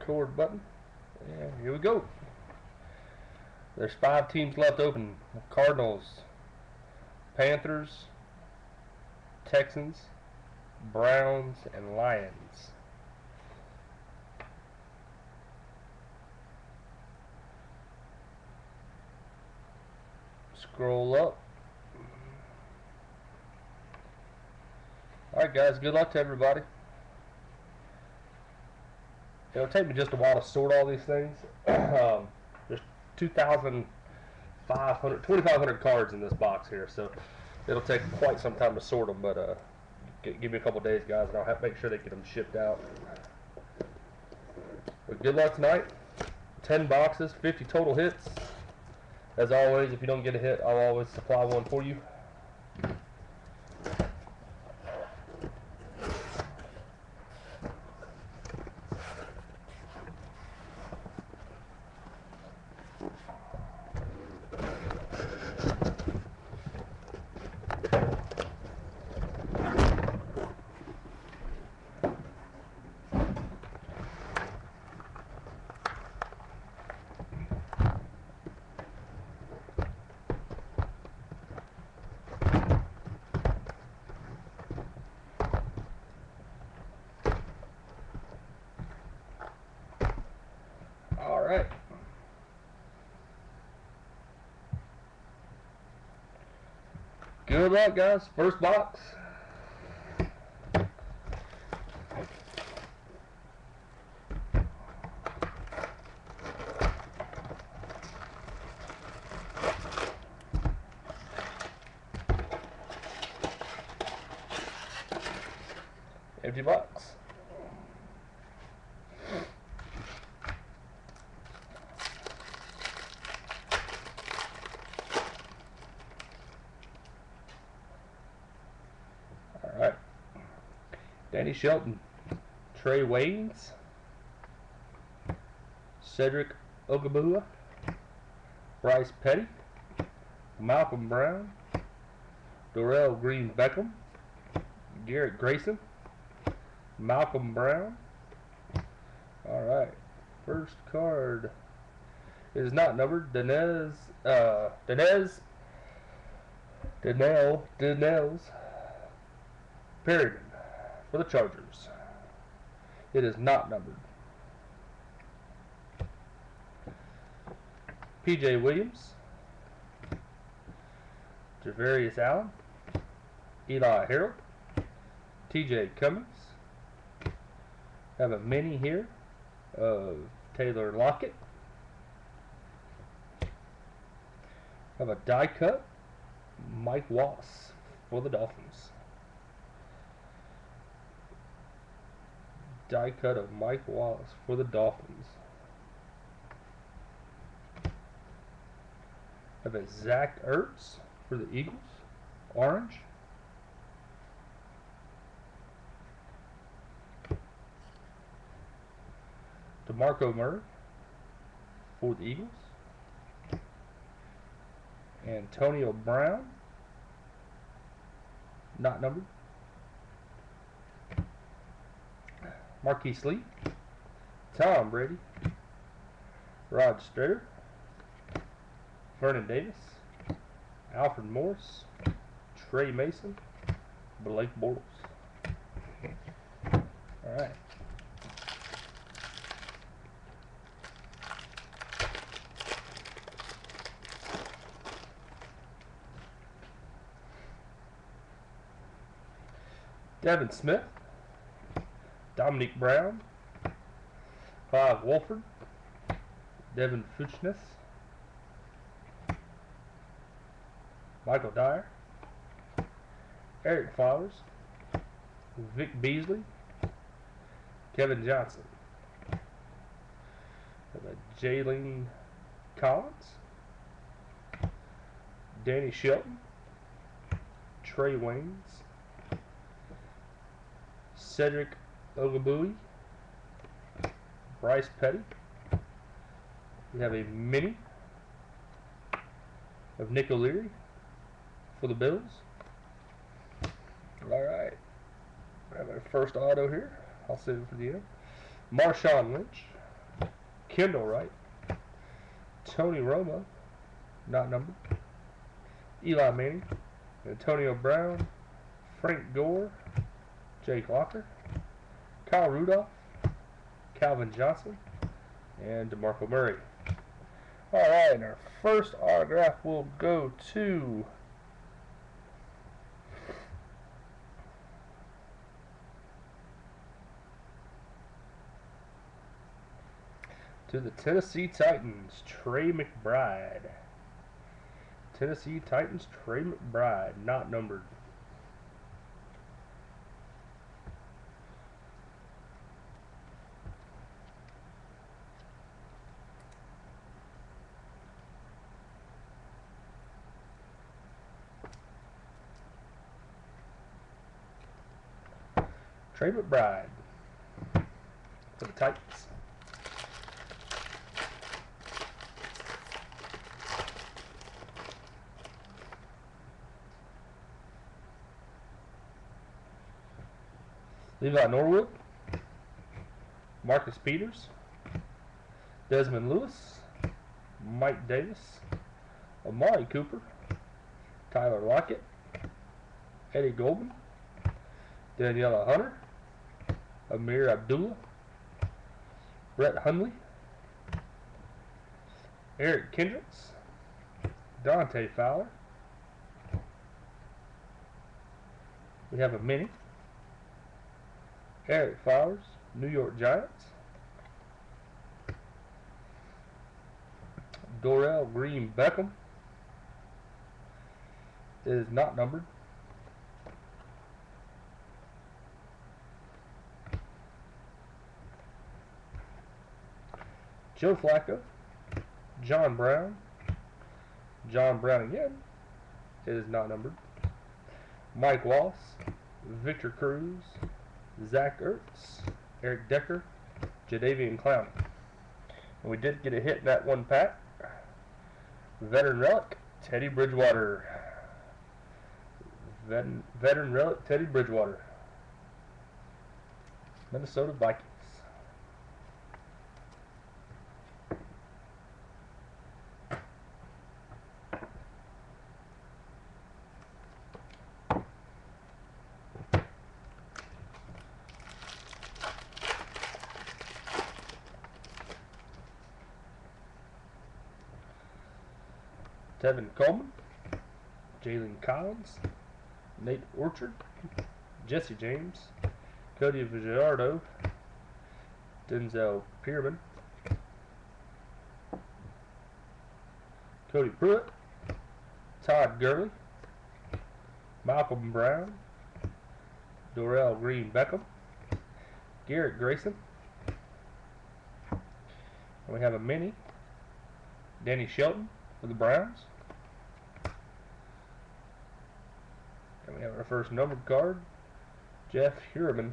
record button. And here we go. There's 5 teams left open. Cardinals, Panthers, Texans, Browns, and Lions. Scroll up. Alright guys, good luck to everybody. It'll take me just a while to sort all these things. There's 2,500 cards in this box here, so it'll take quite some time to sort them, but give me a couple days guys and I'll have to make sure they get them shipped out. But good luck tonight. 10 boxes, 50 total hits. As always, if you don't get a hit, I'll always supply one for you. Alright. Good luck, guys. First box. Empty box. Alright. Danny Shelton, Trey Waynes, Cedric Ogabua, Bryce Petty, Malcolm Brown, Darrell Green Beckham, Garrett Grayson, Malcolm Brown. Alright. First card is not numbered. Denels Perrigan for the Chargers. It is not numbered. P.J. Williams, Javarius Allen, Eli Harold, T.J. Cummings. Have a mini here of Taylor Lockett. Have a die cut, Mike Wallace for the Dolphins. Die cut of Mike Wallace for the Dolphins. Have a Zach Ertz for the Eagles, orange. DeMarco Murray for the Eagles. Antonio Brown, not numbered. Marquise Lee, Tom Brady, Rod Stritter, Vernon Davis, Alfred Morris, Trey Mason, Blake Bortles. Alright. Devin Smith, Dominique Brown, Clive Wolford, Devin Fuchnes, Michael Dyer, Eric Flowers, Vic Beasley, Kevin Johnson, Jalen Collins, Danny Shelton, Trey Waynes, Cedric Ogabui, Bryce Petty. We have a mini of Nick O'Leary for the Bills. Alright. We have our first auto here. I'll save it for the end. Marshawn Lynch Kendall Wright, Tony Romo, not numbered, Eli Manning, Antonio Brown, Frank Gore, Jake Locker, Kyle Rudolph, Calvin Johnson, and DeMarco Murray. Alright, and our first autograph will go to the Tennessee Titans, Trey McBride. Tennessee Titans, Trey McBride, not numbered. Trey McBride for the Titans. Levi Norwood, Marcus Peters, Desmond Lewis, Mike Davis, Amari Cooper, Tyler Lockett, Eddie Goldman, Daniela Hunter, Amir Abdullah, Brett Hundley, Eric Kendricks, Dante Fowler. We have a mini. Eric Flowers, New York Giants. Dorell Green Beckham is not numbered. Joe Flacco, John Brown again is not numbered. Mike Wallace, Victor Cruz, Zach Ertz, Eric Decker, Jadeveon Clowney. And we did get a hit in that one pack. Veteran relic, Teddy Bridgewater. Veteran relic, Teddy Bridgewater. Minnesota Vikings. Tevin Coleman, Jalen Collins, Nate Orchard, Jesse James, Cody Fajardo, Denzel Pierman, Cody Pruitt, Todd Gurley, Malcolm Brown, Dorell Green Beckham, Garrett Grayson, and we have a mini, Danny Shelton for the Browns. And we have our first numbered card, Jeff Heuerman,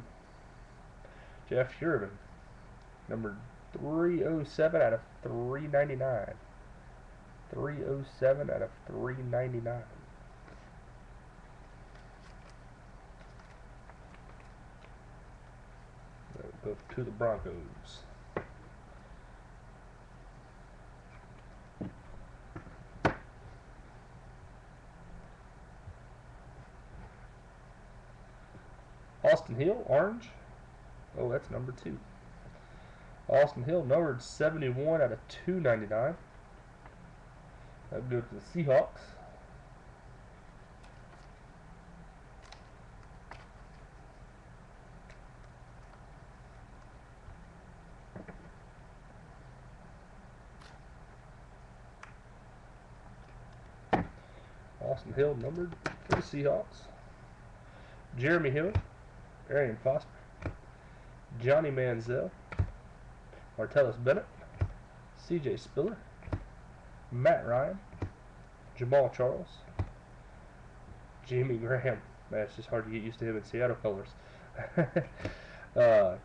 numbered 307 out of 399. 307 out of 399. Go to the Broncos. Austin Hill, orange. Oh, that's number 2. Austin Hill, numbered 71 out of 299. That would go to the Seahawks. Austin Hill, numbered for the Seahawks. Jeremy Hill, Arian Foster, Johnny Manziel, Martellus Bennett, CJ Spiller, Matt Ryan, Jamal Charles, Jimmy Graham. Man, it's just hard to get used to him in Seattle colors.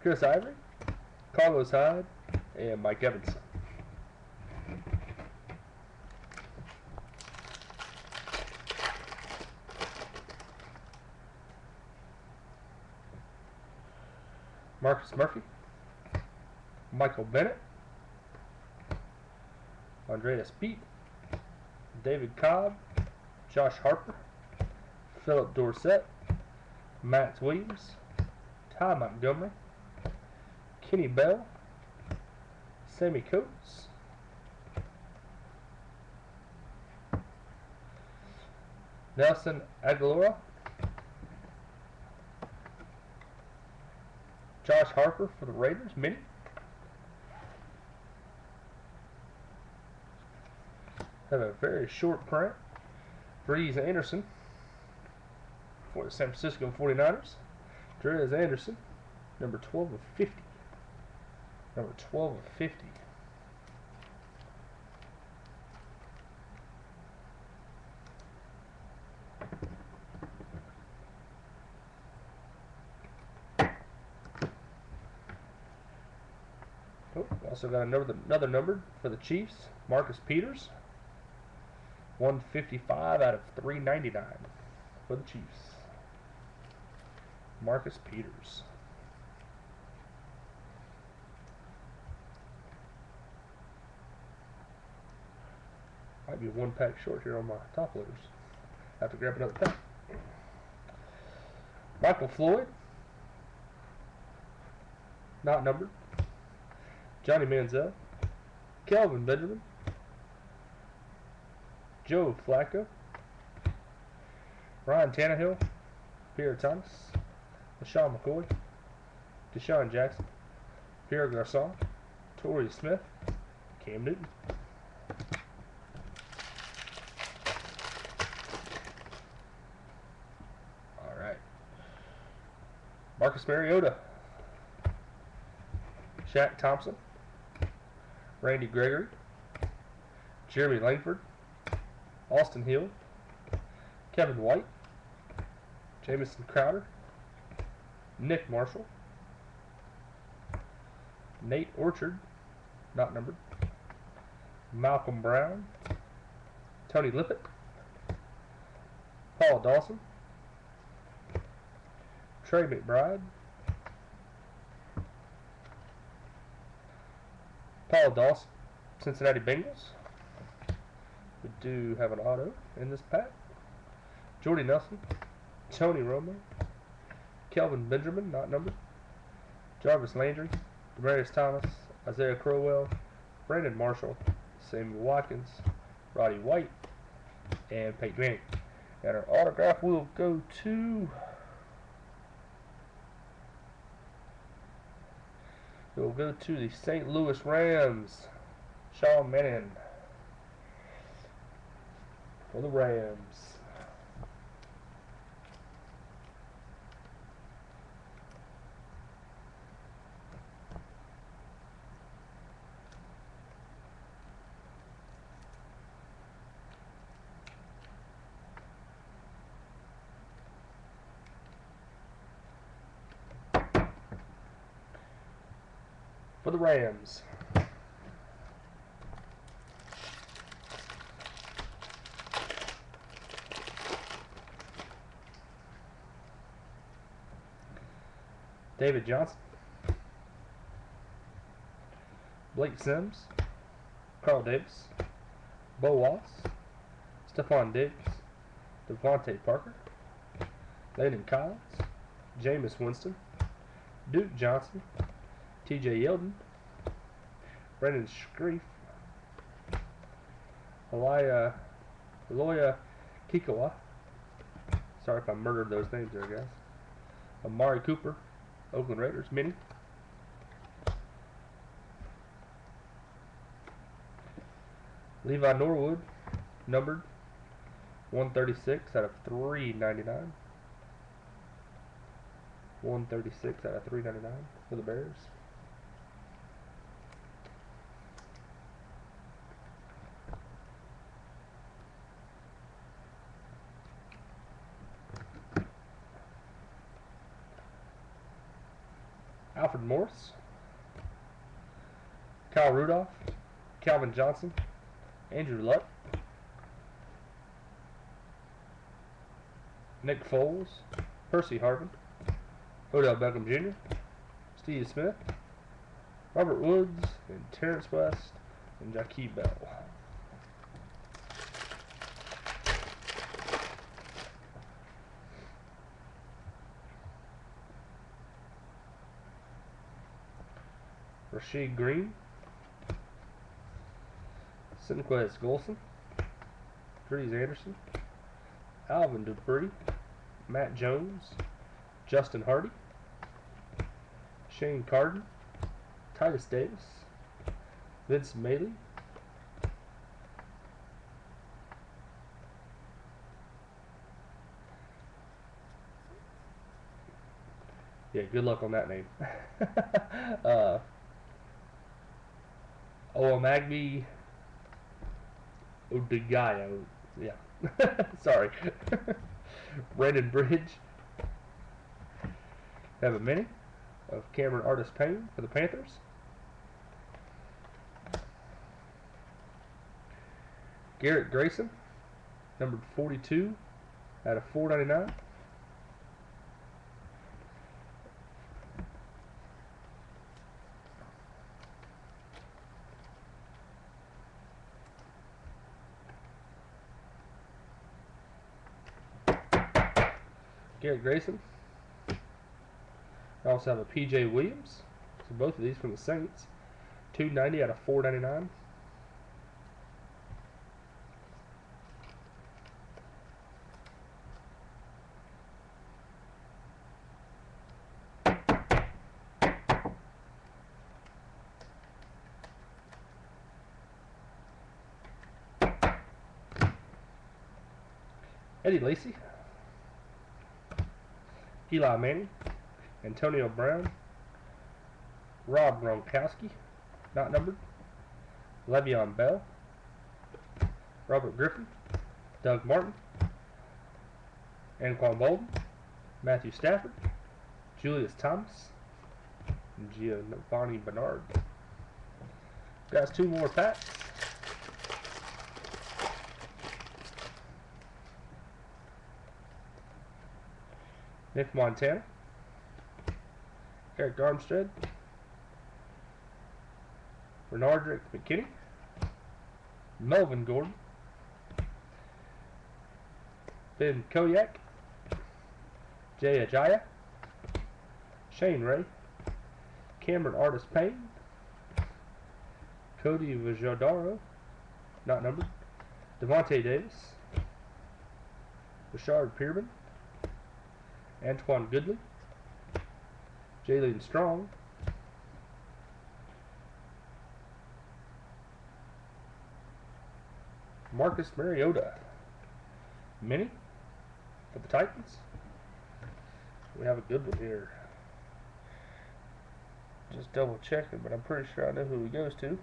Chris Ivory, Carlos Hyde, and Mike Evans. Marcus Murphy, Michael Bennett, Andreas Beat, David Cobb, Josh Harper, Philip Dorsett, Max Williams, Ty Montgomery, Kenny Bell, Sammy Coates, Nelson Aguilera, Josh Harper for the Raiders, mini. Have a very short print. Breeze Anderson for the San Francisco 49ers. Drez Anderson, number 12 of 50. Number 12 of 50. Oh, also got another number for the Chiefs. Marcus Peters, 155 out of 399 for the Chiefs. Marcus Peters. Might be one pack short here on my top loaders. Have to grab another pack. Michael Floyd, not numbered. Johnny Manziel, Kelvin Benjamin, Joe Flacco, Ryan Tannehill, Pierre Thomas, LaShawn McCoy, Deshaun Jackson, Pierre Garçon, Torrey Smith, Cam Newton. Alright. Marcus Mariota, Shaq Thompson, Randy Gregory, Jeremy Langford, Austin Hill, Kevin White, Jamison Crowder, Nick Marshall, Nate Orchard, not numbered, Malcolm Brown, Tony Lippett, Paul Dawson, Trey McBride, Paul Dawson, Cincinnati Bengals. We do have an auto in this pack. Jordy Nelson, Tony Romo, Kelvin Benjamin, not numbered, Jarvis Landry, Demaryius Thomas, Isaiah Crowell, Brandon Marshall, Samuel Watkins, Roddy White, and Peyton Manning. And our autograph will go to the St. Louis Rams, Sean Manning for the Rams. For the Rams, David Johnson, Blake Sims, Carl Davis, Bo Wallace, Stephon Diggs, Devontae Parker, Landon Collins, Jameis Winston, Duke Johnson, TJ Yeldon, Brendan Screef, Aloya Kikawa, sorry if I murdered those names there, guys. Amari Cooper, Oakland Raiders, mini. Levi Norwood, numbered, 136 out of 399. 136 out of 399 for the Bears. Alfred Morris, Kyle Rudolph, Calvin Johnson, Andrew Luck, Nick Foles, Percy Harvin, Odell Beckham Jr., Steve Smith, Robert Woods, and Terrence West, and Jaquib Bell. Rasheed Green, Sinquez Golson, Dries Anderson, Alvin Dupree, Matt Jones, Justin Hardy, Shane Carden, Titus Davis, Vince Maley, yeah, good luck on that name. Oamagbe Odegayo, yeah, sorry. Brandon Bridge, have a mini of Cameron Artis Payne for the Panthers. Garrett Grayson, numbered 42 out of 499. Garrett Grayson. I also have a PJ Williams. So both of these from the Saints. 290 out of 499. Eddie Lacy, Eli Manning, Antonio Brown, Rob Gronkowski, not numbered, Le'Veon Bell, Robert Griffin, Doug Martin, Anquan Bolden, Matthew Stafford, Julius Thomas, and Giovanni Bernard. Guys, 2 more packs. Nick Montana, Eric Armstead, Renardrick McKinney, Melvin Gordon, Ben Koyak, Jay Ajayi, Shane Ray, Cameron Artis Payne, Cody Vajodaro, not numbered, Devontae Davis, Rashard Pearman, Antoine Goodley, Jalen Strong, Marcus Mariota, mini for the Titans. We have a good one here. Just double checking, but I'm pretty sure I know who he goes to.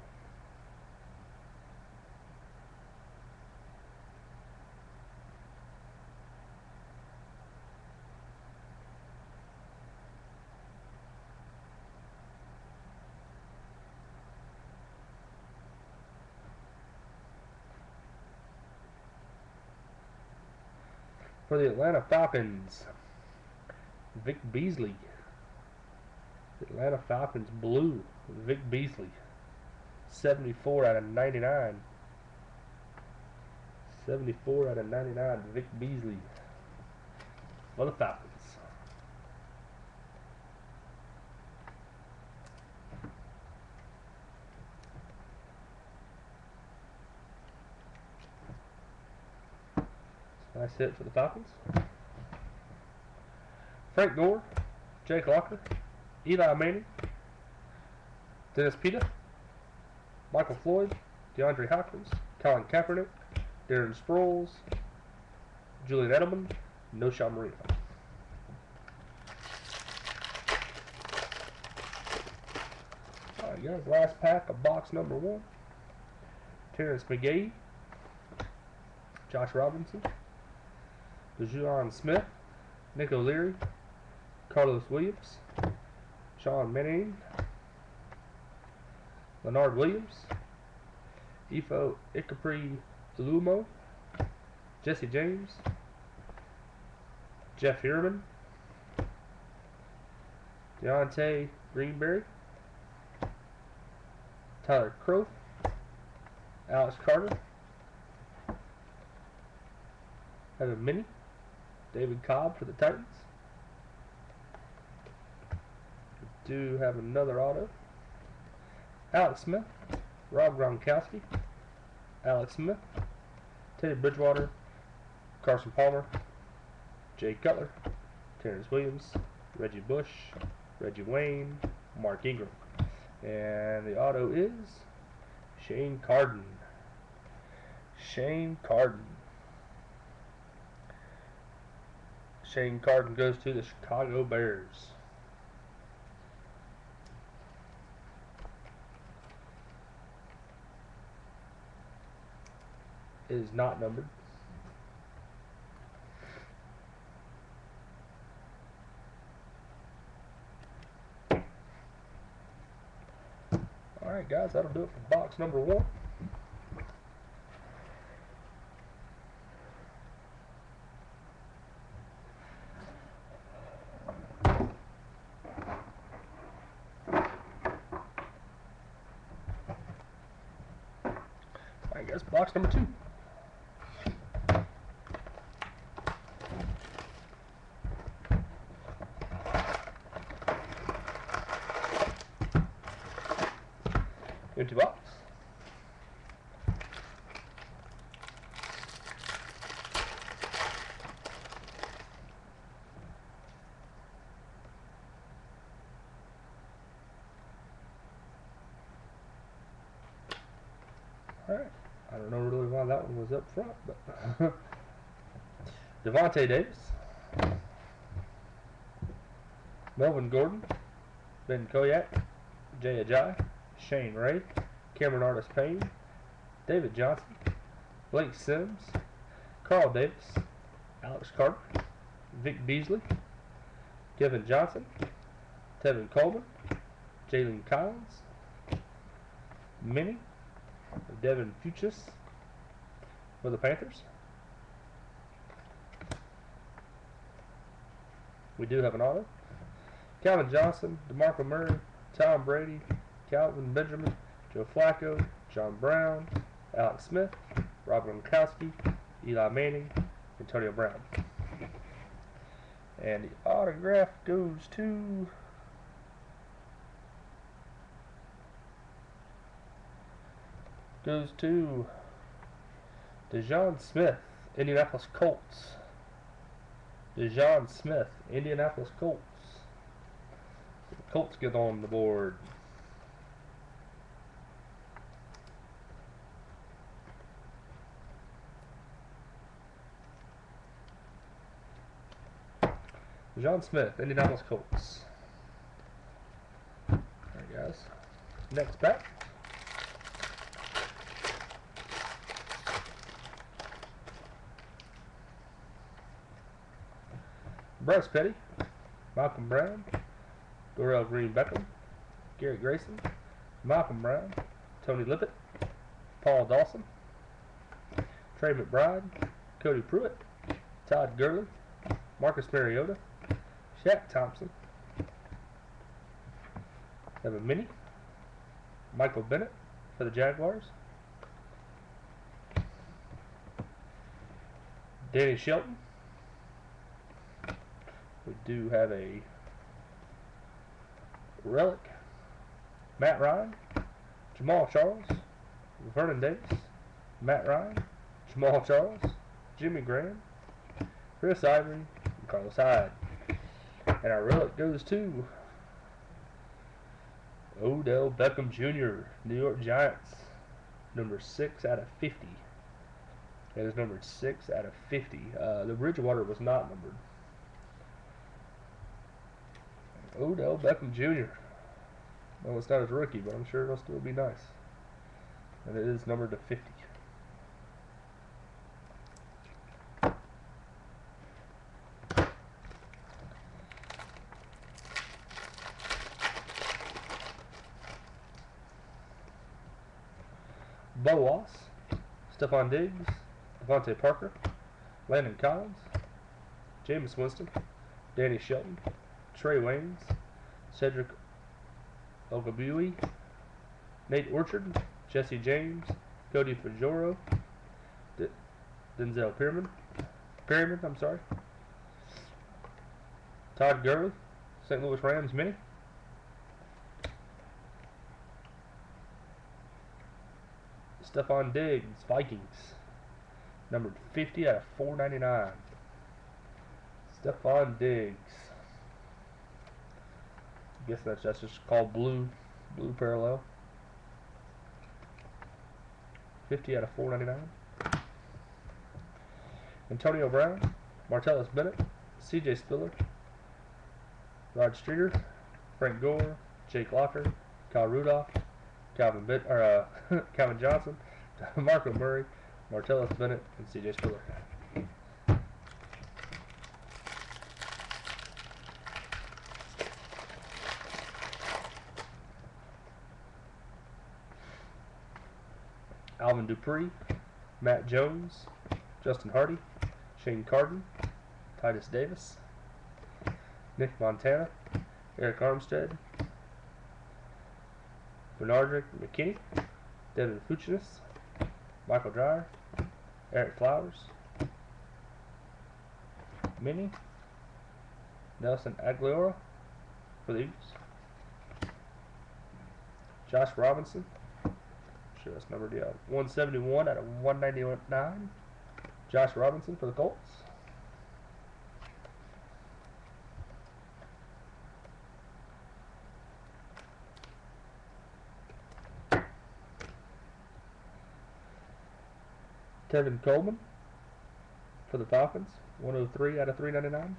For the Atlanta Falcons, Vic Beasley. The Atlanta Falcons blue, Vic Beasley. 74 out of 99. 74 out of 99, Vic Beasley. For the Falcons. Nice hit for the Falcons. Frank Gore, Jake Locker, Eli Manning, Dennis Pita, Michael Floyd, DeAndre Hopkins, Colin Kaepernick, Darren Sproles, Julian Edelman, Noshawn Marino. Alright guys, last pack of box number 1. Terrence McGahee, Josh Robinson, DeJuan Smith, Nick O'Leary, Carlos Williams, Sean Manning, Leonard Williams, Ifo Ikapri Lumo, Jesse James, Jeff Heuerman, Deontay Greenberry, Tyler Crow, Alex Carter, have a mini, David Cobb for the Titans. We do have another auto. Alex Smith, Rob Gronkowski, Alex Smith, Teddy Bridgewater, Carson Palmer, Jay Cutler, Terrence Williams, Reggie Bush, Reggie Wayne, Mark Ingram. And the auto is Shane Carden. Shane Carden. Shane Carden goes to the Chicago Bears. It is not numbered. Alright guys, that'll do it for box number 1. Alright guys, box number 2. Empty box. Alright, I don't know really why that one was up front, but Devontae Davis, Melvin Gordon, Ben Koyak, Jay Ajayi, Shane Ray, Cameron Artis-Payne, David Johnson, Blake Sims, Carl Davis, Alex Carter, Vic Beasley, Kevin Johnson, Tevin Coleman, Jalen Collins, Minnie, Devin Fuchs for the Panthers. We do have an auto. Calvin Johnson, DeMarco Murray, Tom Brady, Calvin Benjamin, Joe Flacco, John Brown, Alex Smith, Rob Gronkowski, Eli Manning, Antonio Brown. And the autograph goes to DeJon Smith, Indianapolis Colts. DeJon Smith, Indianapolis Colts. The Colts get on the board. DeJon Smith, Indianapolis Colts. Alright guys. Next pack. Bryce Petty, Malcolm Brown, Dorrell Green Beckham, Garrett Grayson, Malcolm Brown, Tony Lippett, Paul Dawson, Trey McBride, Cody Pruitt, Todd Gurley, Marcus Mariota, Shaq Thompson, Evan Minnie, Michael Bennett for the Jaguars, Danny Shelton. We do have a relic, Matt Ryan, Jamal Charles, Vernon Davis, Matt Ryan, Jamal Charles, Jimmy Graham, Chris Ivory, and Carlos Hyde. And our relic goes to Odell Beckham Jr., New York Giants, number 6 out of 50. That is numbered 6 out of 50. The Bridgewater was not numbered. Odell Beckham Jr. Well, it's not his rookie, but I'm sure it'll still be nice. And it is numbered to 50. Bo Wass, Stephon Diggs, Devontae Parker, Landon Collins, Jameis Winston, Danny Shelton, Trey Waynes, Cedric Ogabui, Nate Orchard, Jesse James, Cody Fajoro, Denzel Perryman, I'm sorry, Todd Gurley, St. Louis Rams mini, Stephon Diggs, Vikings. Numbered 50 out of 499. Stephon Diggs. I guess that's just called blue parallel. 50 out of 499. Antonio Brown, Martellus Bennett, C.J. Spiller, Rod Streeter, Frank Gore, Jake Locker, Kyle Rudolph, Calvin Johnson, Marco Murray, Martellus Bennett, and C.J. Spiller. Alvin Dupree, Matt Jones, Justin Hardy, Shane Carden, Titus Davis, Nick Montana, Eric Armstead, Bernard McKinney, Devin Fuchinis, Michael Dreyer, Eric Flowers, Minnie, Nelson Aguilera for the Eagles, Josh Robinson, sure that's numbered, yeah, 171 out of 199, Josh Robinson for the Colts. Tevin Coleman for the Falcons, 103 out of 399.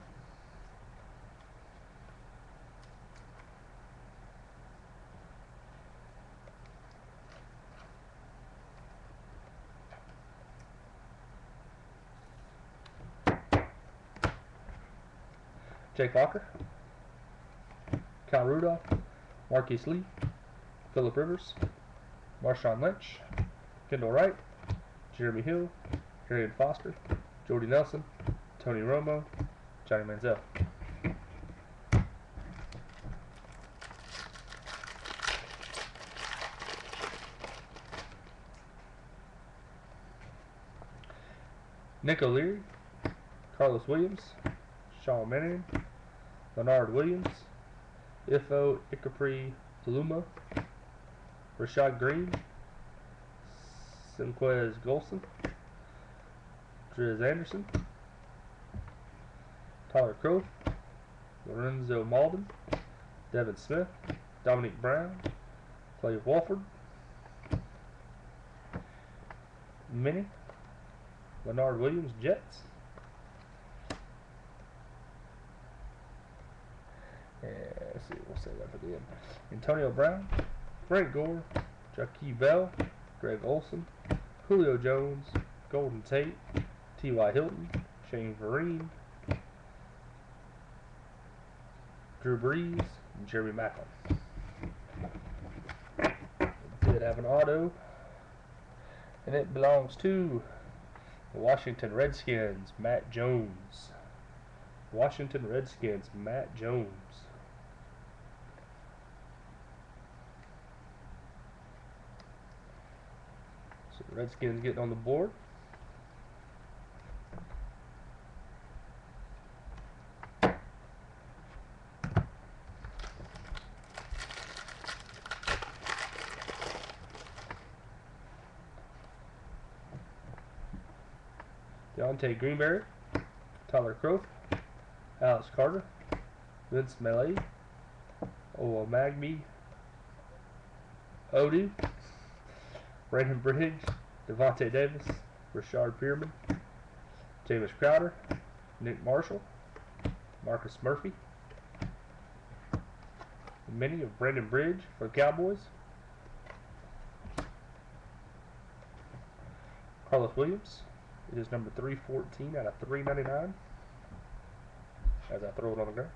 Jake Locker, Kyle Rudolph, Marquise Lee, Phillip Rivers, Marshawn Lynch, Kendall Wright, Jeremy Hill, Arian Foster, Jordy Nelson, Tony Romo, Johnny Manziel. Nick O'Leary, Carlos Williams, Sean Mannion, Leonard Williams, Ifo Ikapri Luma, Rashad Green, Simquez Golson, Driz Anderson, Tyler Croft, Lorenzo Malden, Devin Smith, Dominique Brown, Clay Walford, Minnie, Leonard Williams, Jets, and let's see, we'll save that for the end. Antonio Brown, Frank Gore, Jaquez Bell, Greg Olson, Julio Jones, Golden Tate, T.Y. Hilton, Shane Vereen, Drew Brees, and Jeremy Macklin. We did have an auto, and it belongs to the Washington Redskins, Matt Jones. Washington Redskins, Matt Jones. So the Redskins getting on the board. Deontay Greenberry, Tyler Croft, Alex Carter, Vince Melee, Owamagbe Odu, Brandon Briggs, Devontae Davis, Rashard Pearman, James Crowder, Nick Marshall, Marcus Murphy, many of Brandon Bridge for the Cowboys, Carlos Williams. It is number 314 out of 399 as I throw it on the ground.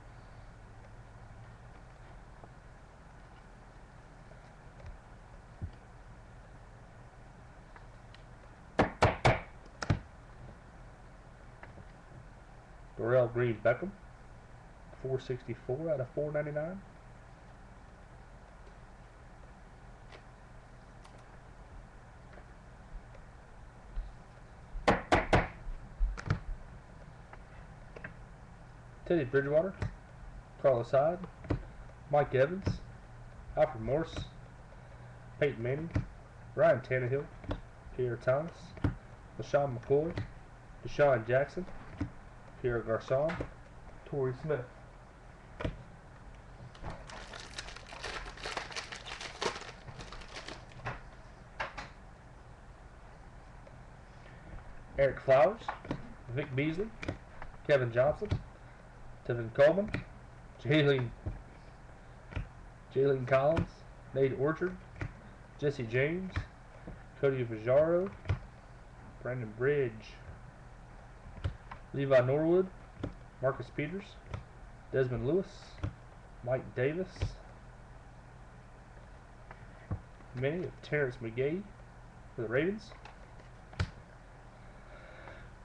Darrell Green Beckham, 464 out of 499. Teddy Bridgewater, Carlos Hyde, Mike Evans, Alfred Morris, Peyton Manning, Ryan Tannehill, Pierre Thomas, LaShawn McCoy, Deshaun Jackson, Pierre Garcon, Torrey Smith. Eric Flowers, Vic Beasley, Kevin Johnson, Tevin Coleman, Jalen Collins, Nate Orchard, Jesse James, Cody Vajaro, Brandon Bridge, Levi Norwood, Marcus Peters, Desmond Lewis, Mike Davis, many of Terrence McGahee for the Ravens,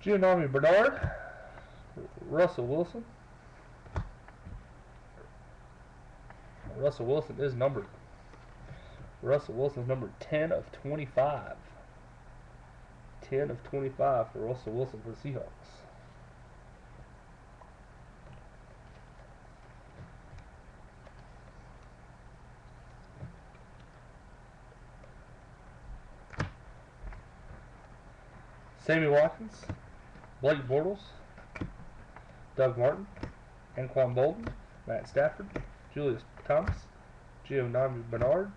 Giovanni Bernard, Russell Wilson. Russell Wilson is numbered. Russell Wilson's numbered 10 of 25. 10 of 25 for Russell Wilson for the Seahawks. Sammy Watkins, Blake Bortles, Doug Martin, Anquan Bolden, Matt Stafford, Julius Thomas, Giovanni Bernard,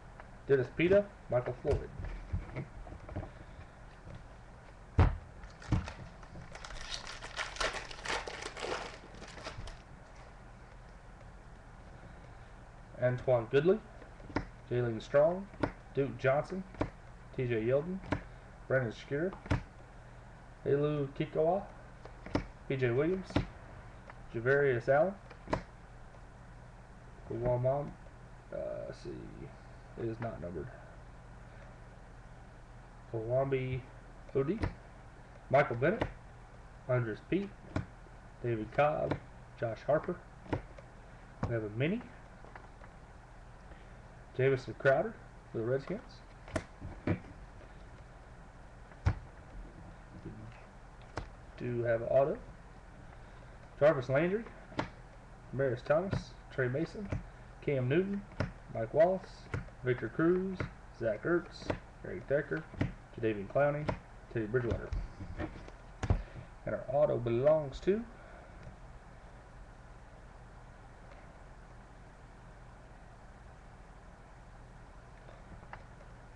Dennis Pita, Michael Floyd. Antoine Goodley, Jalen Strong, Duke Johnson, TJ Yeldon, Brandon Skewer, Elu Kikoa, PJ Williams, Javarius Allen, let's see, it is not numbered. Kawambi Odi, Michael Bennett, Andres Pete, David Cobb, Josh Harper. We have a mini. Jamison Crowder for the Redskins. Do have an auto. Jarvis Landry, Maris Thomas, Trey Mason, Cam Newton, Mike Wallace, Victor Cruz, Zach Ertz, Eric Decker, Jadeveon Clowney, Teddy Bridgewater. And our auto belongs to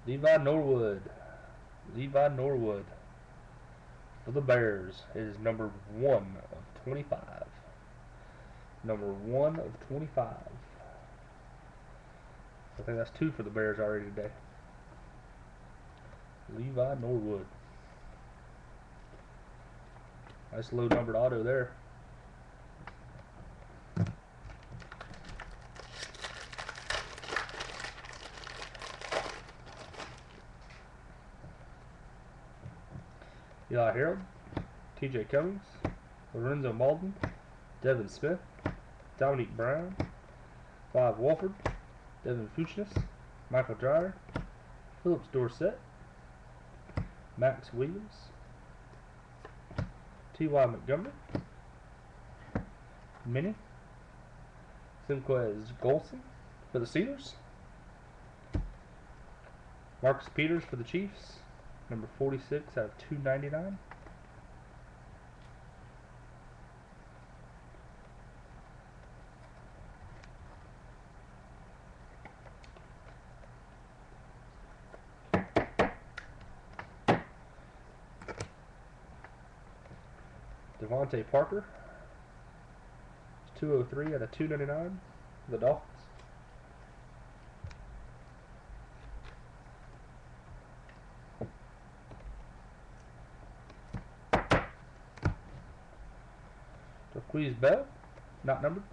Levi Norwood. Levi Norwood for the Bears. It is number 1 of 25. Number 1 of 25. I think that's 2 for the Bears already today. Levi Norwood. Nice low numbered auto there. Eli Harold, TJ Cummings, Lorenzo Malden, Devin Smith, Dominique Brown, Clive Wolford, Devin Fuchnes, Michael Dreyer, Phillips Dorsett, Max Williams, T.Y. Montgomery, Minnie, Simquez Golson for the Steelers, Marcus Peters for the Chiefs, number 46 out of 299. Devontae Parker, 203 out of 299 for the Dolphins. Squeeze Bell, not numbered.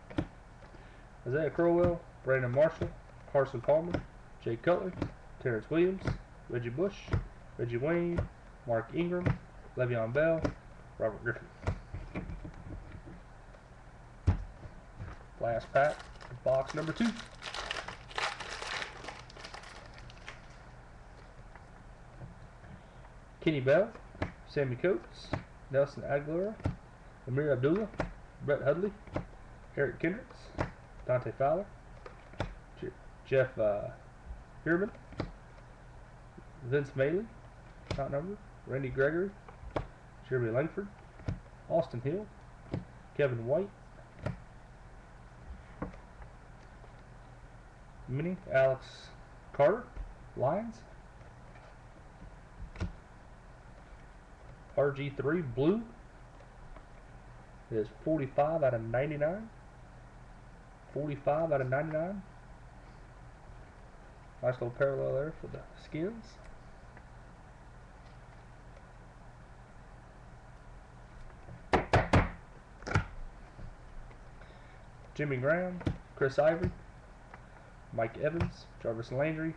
Isaiah Crowell, Brandon Marshall, Carson Palmer, Jay Cutler, Terrence Williams, Reggie Bush, Reggie Wayne, Mark Ingram, Le'Veon Bell, Robert Griffin. Last pack, box number 2. Kenny Bell, Sammy Coates, Nelson Aguilar, Amir Abdullah, Brett Hudley, Eric Kendricks, Dante Fowler, Jeff Hierman, Vince Maley, not numbered. Randy Gregory, Jeremy Langford, Austin Hill, Kevin White, Mini Alex Carter, Lions, RG3 Blue is 45 out of 99. 45 out of 99. Nice little parallel there for the skins. Jimmy Graham, Chris Ivory, Mike Evans, Jarvis Landry,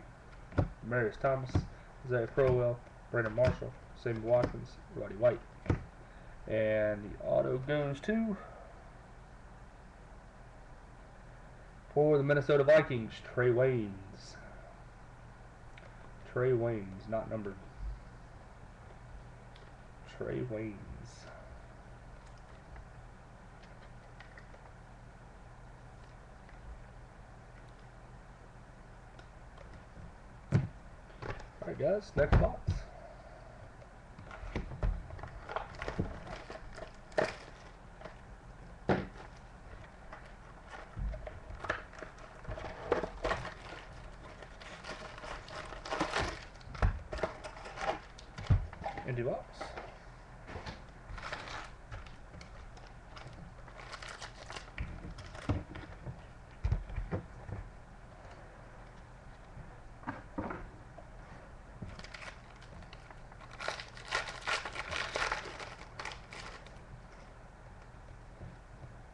Marius Thomas, Isaiah Crowell, Brandon Marshall, Sammy Watkins, Roddy White. And the auto goes to, for the Minnesota Vikings, Trey Waynes. Trey Waynes, not numbered. Trey Waynes. Alright guys, next box. Empty box.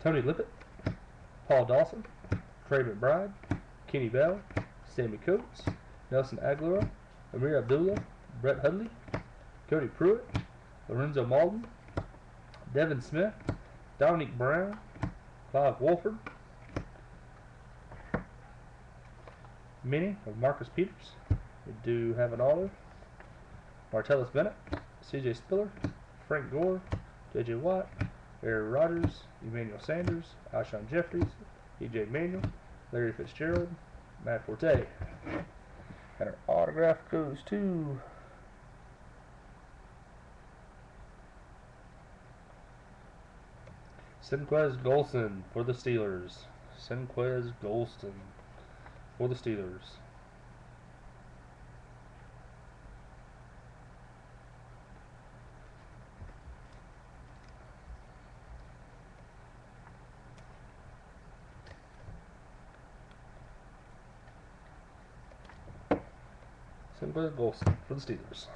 Tony Lippett, Paul Dawson, Trey McBride, Kenny Bell, Sammy Coates, Nelson Aguilar, Amir Abdullah, Brett Hudley, Cody Pruitt, Lorenzo Malden, Devin Smith, Dominique Brown, Clive Wolford, Mini of Marcus Peters. We do have an auto. Martellus Bennett, CJ Spiller, Frank Gore, JJ Watt, Aaron Rodgers, Emmanuel Sanders, Alshon Jeffries, EJ Manuel, Larry Fitzgerald, Matt Forte. And our autograph goes to Senquez Golston for the Steelers. Senquez Golston for the Steelers. Senquez Golston for the Steelers.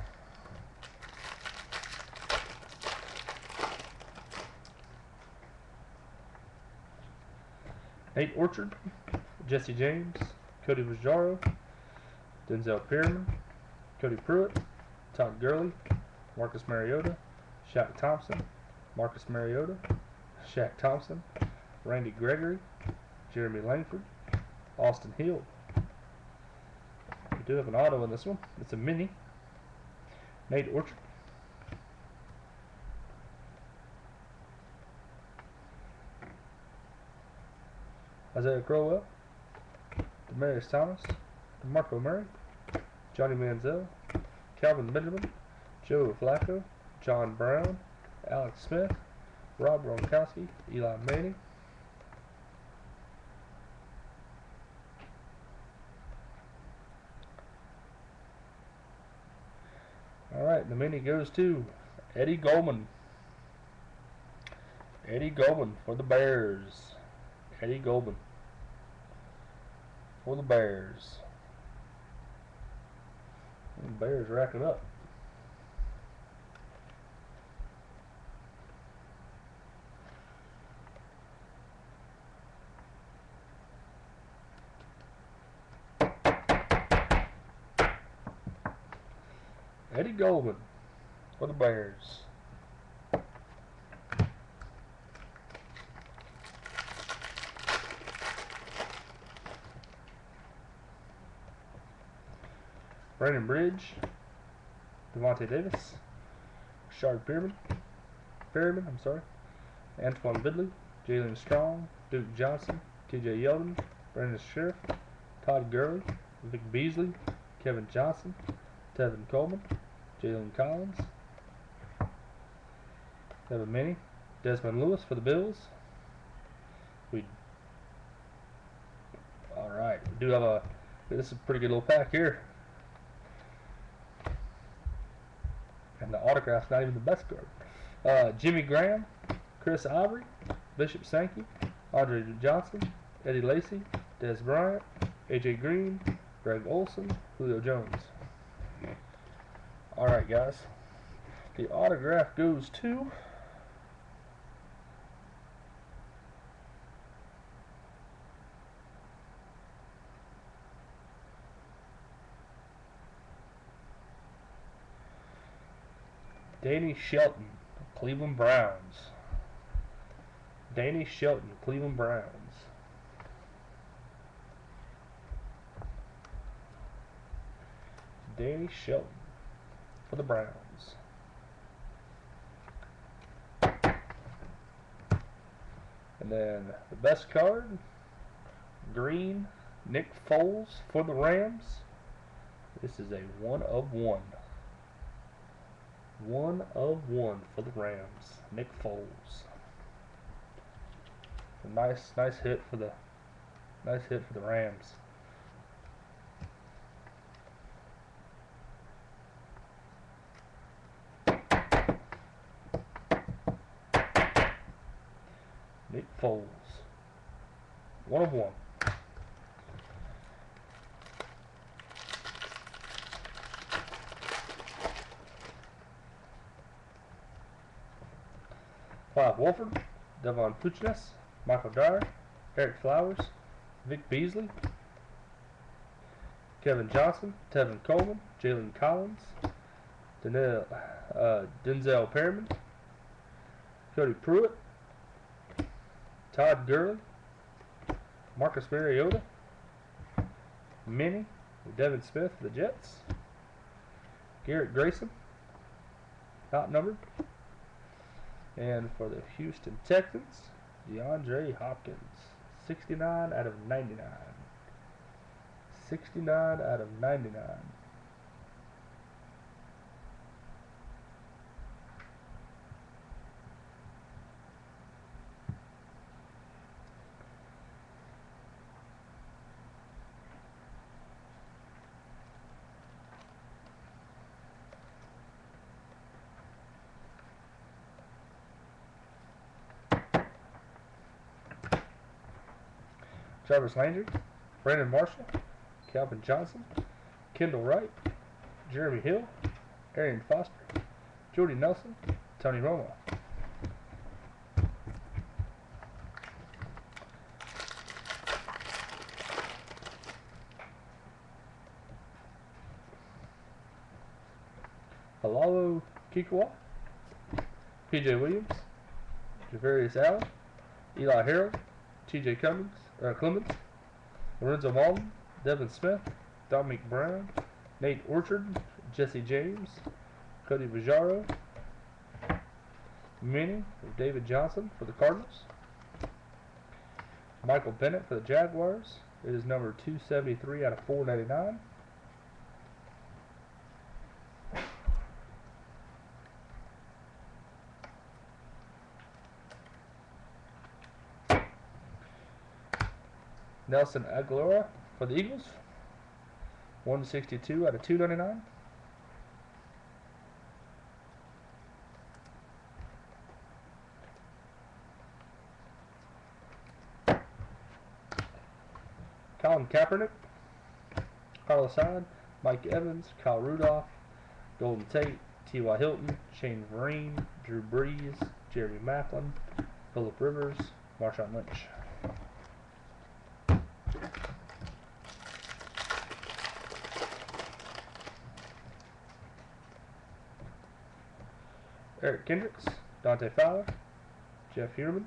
Nate Orchard, Jesse James, Cody Vajaro, Denzel Perryman, Cody Pruitt, Todd Gurley, Marcus Mariota, Shaq Thompson, Marcus Mariota, Shaq Thompson, Randy Gregory, Jeremy Langford, Austin Hill. We do have an auto in this one. It's a mini. Nate Orchard. Isaiah Crowell, Demarius Thomas, DeMarco Murray, Johnny Manziel, Calvin Benjamin, Joe Flacco, John Brown, Alex Smith, Rob Gronkowski, Eli Manning. Alright, the mini goes to Eddie Goldman. Eddie Goldman for the Bears. Eddie Goldman for the Bears. And the Bears racking up. Eddie Goldman for the Bears. Brandon Bridge, Devontae Davis, Shard Perryman, Antoine Bidley, Jalen Strong, Duke Johnson, TJ Yeldon, Brandon Sheriff, Todd Gurley, Vic Beasley, Kevin Johnson, Tevin Coleman, Jalen Collins. We have a mini. Desmond Lewis for the Bills. Alright, we do have this is a pretty good little pack here. And the autograph's not even the best card. Jimmy Graham, Chris Ivory, Bishop Sankey, Andre Johnson, Eddie Lacy, Des Bryant, AJ Green, Greg Olson, Julio Jones. Alright guys, the autograph goes to Danny Shelton, Cleveland Browns. Danny Shelton, Cleveland Browns. Danny Shelton for the Browns. And then the best card, green, Nick Foles for the Rams. This is a 1 of 1. 1 of 1 for the Rams. Nick Foles. A nice hit for the Rams. Nick Foles. 1 of 1. Clive Wolford, Devon Puchnes, Michael Dyer, Eric Flowers, Vic Beasley, Kevin Johnson, Tevin Coleman, Jalen Collins, Denzel Perryman, Cody Pruitt, Todd Gurley, Marcus Mariota, Minnie, Devin Smith for the Jets, Garrett Grayson, not numbered. And for the Houston Texans, DeAndre Hopkins, 69 out of 99. 69 out of 99. Travis Landry, Brandon Marshall, Calvin Johnson, Kendall Wright, Jeremy Hill, Arian Foster, Jordy Nelson, Tony Romo. Halalo Kikwa, PJ Williams, Javarius Allen, Eli Harold, TJ Clemens, Lorenzo Malden, Devin Smith, Dominic Brown, Nate Orchard, Jesse James, Cody Vajaro, Minnie, David Johnson for the Cardinals, Michael Bennett for the Jaguars. It is number 273 out of 499. Nelson Aguilera for the Eagles, 162 out of 299. Colin Kaepernick, Carlos Hyde, Mike Evans, Kyle Rudolph, Golden Tate, T.Y. Hilton, Shane Vereen, Drew Brees, Jeremy Maclin, Phillip Rivers, Marshawn Lynch. Eric Kendricks, Dante Fowler, Jeff Heuerman,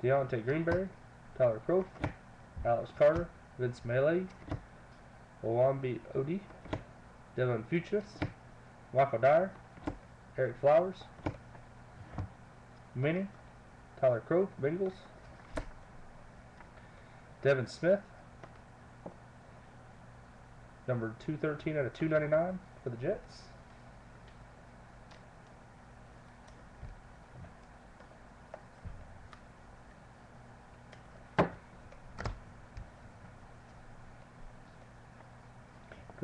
Deontay Greenberry, Tyler Croft, Alex Carter, Vince Melee, Owambi Odi, Devin Fuchs, Michael Dyer, Eric Flowers, Minnie, Tyler Croft, Bengals, Devin Smith, number 213 out of 299 for the Jets.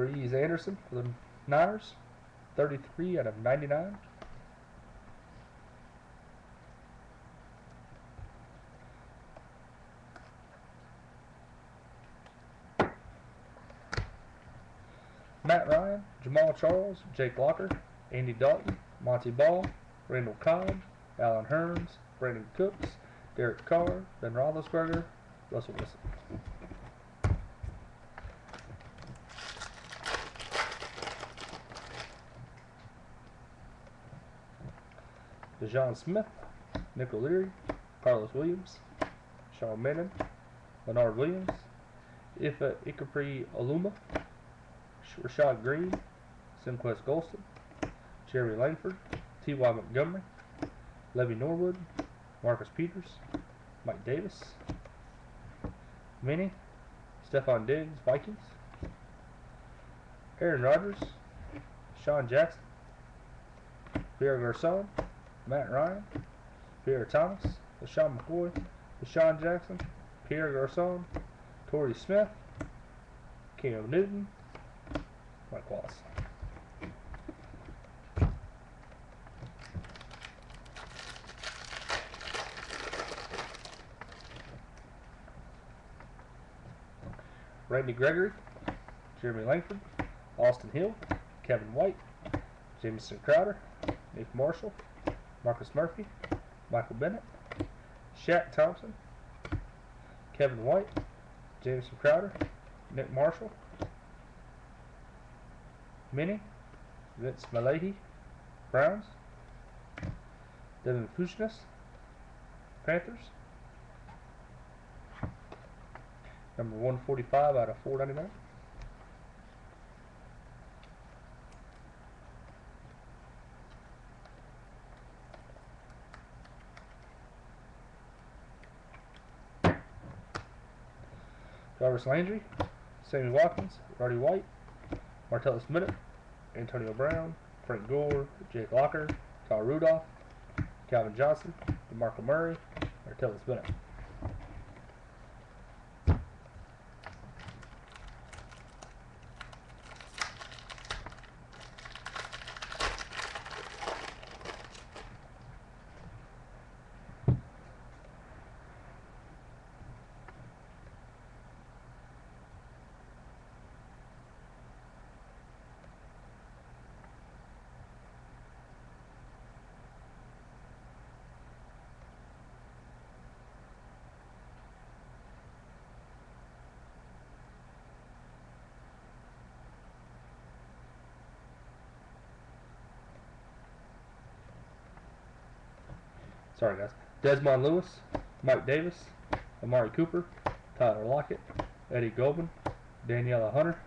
Breeze Anderson for the Niners, 33 out of 99. Matt Ryan, Jamal Charles, Jake Locker, Andy Dalton, Monty Ball, Randall Cobb, Alan Hearns, Brandon Cooks, Derek Carr, Ben Roethlisberger, Russell Wilson. DeJon Smith, Nick O'Leary, Carlos Williams, Sean Mannon, Leonard Williams, Ifa Ikapri Aluma, Rashad Green, Simquest Golston, Jerry Langford, T.Y. Montgomery, Levy Norwood, Marcus Peters, Mike Davis, Minnie, Stephon Diggs, Vikings, Aaron Rodgers, Sean Jackson, Pierre Garcon, Matt Ryan, Pierre Thomas, LaShawn McCoy, Deshaun Jackson, Pierre Garcon, Torrey Smith, Cam Newton, Mike Wallace. Randy Gregory, Jeremy Langford, Austin Hill, Kevin White, Jamison Crowder, Nick Marshall, Marcus Murphy, Michael Bennett, Shaq Thompson, Kevin White, Jamison Crowder, Nick Marshall, Minnie, Vince Malahi, Browns, Devin Fushnas, Panthers, number 145 out of 499. Jarvis Landry, Sammy Watkins, Roddy White, Martellus Bennett, Antonio Brown, Frank Gore, Jake Locker, Kyle Rudolph, Calvin Johnson, DeMarco Murray, Martellus Bennett. Sorry guys. Desmond Lewis, Mike Davis, Amari Cooper, Tyler Lockett, Eddie Goldman, Daniela Hunter,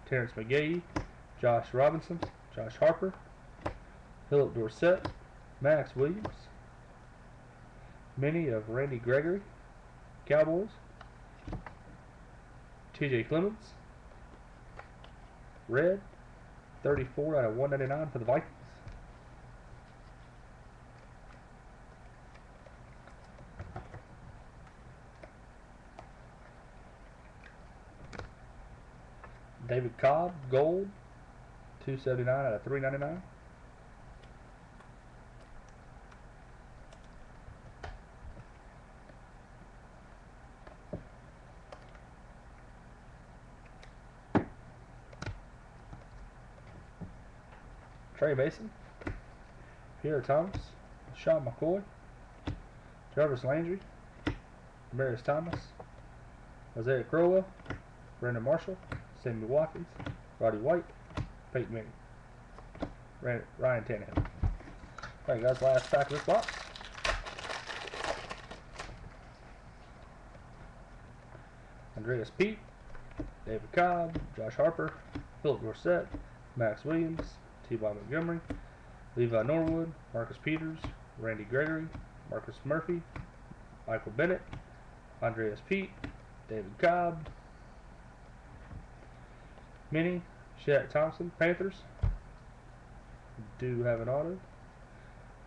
Terrence McGahee, Josh Robinson, Josh Harper, Philip Dorsett, Max Williams, Mini of Randy Gregory, Cowboys, TJ Clements, Red, 34 out of 199 for the Vikings. David Cobb, gold, 279 out of 399. Trey Mason, Pierre Thomas, Sean McCoy, Jarvis Landry, Demarius Thomas, Isaiah Crowell, Brandon Marshall, Sammy Watkins, Roddy White, Peyton Manning, Ryan Tannehill. Alright guys, last pack of this box. Andreas Pete, David Cobb, Josh Harper, Philip Dorsett, Max Williams, T.Y. Montgomery, Levi Norwood, Marcus Peters, Randy Gregory, Marcus Murphy, Michael Bennett, Andreas Pete, David Cobb, Minnie, Shaq Thompson, Panthers. Do have an auto.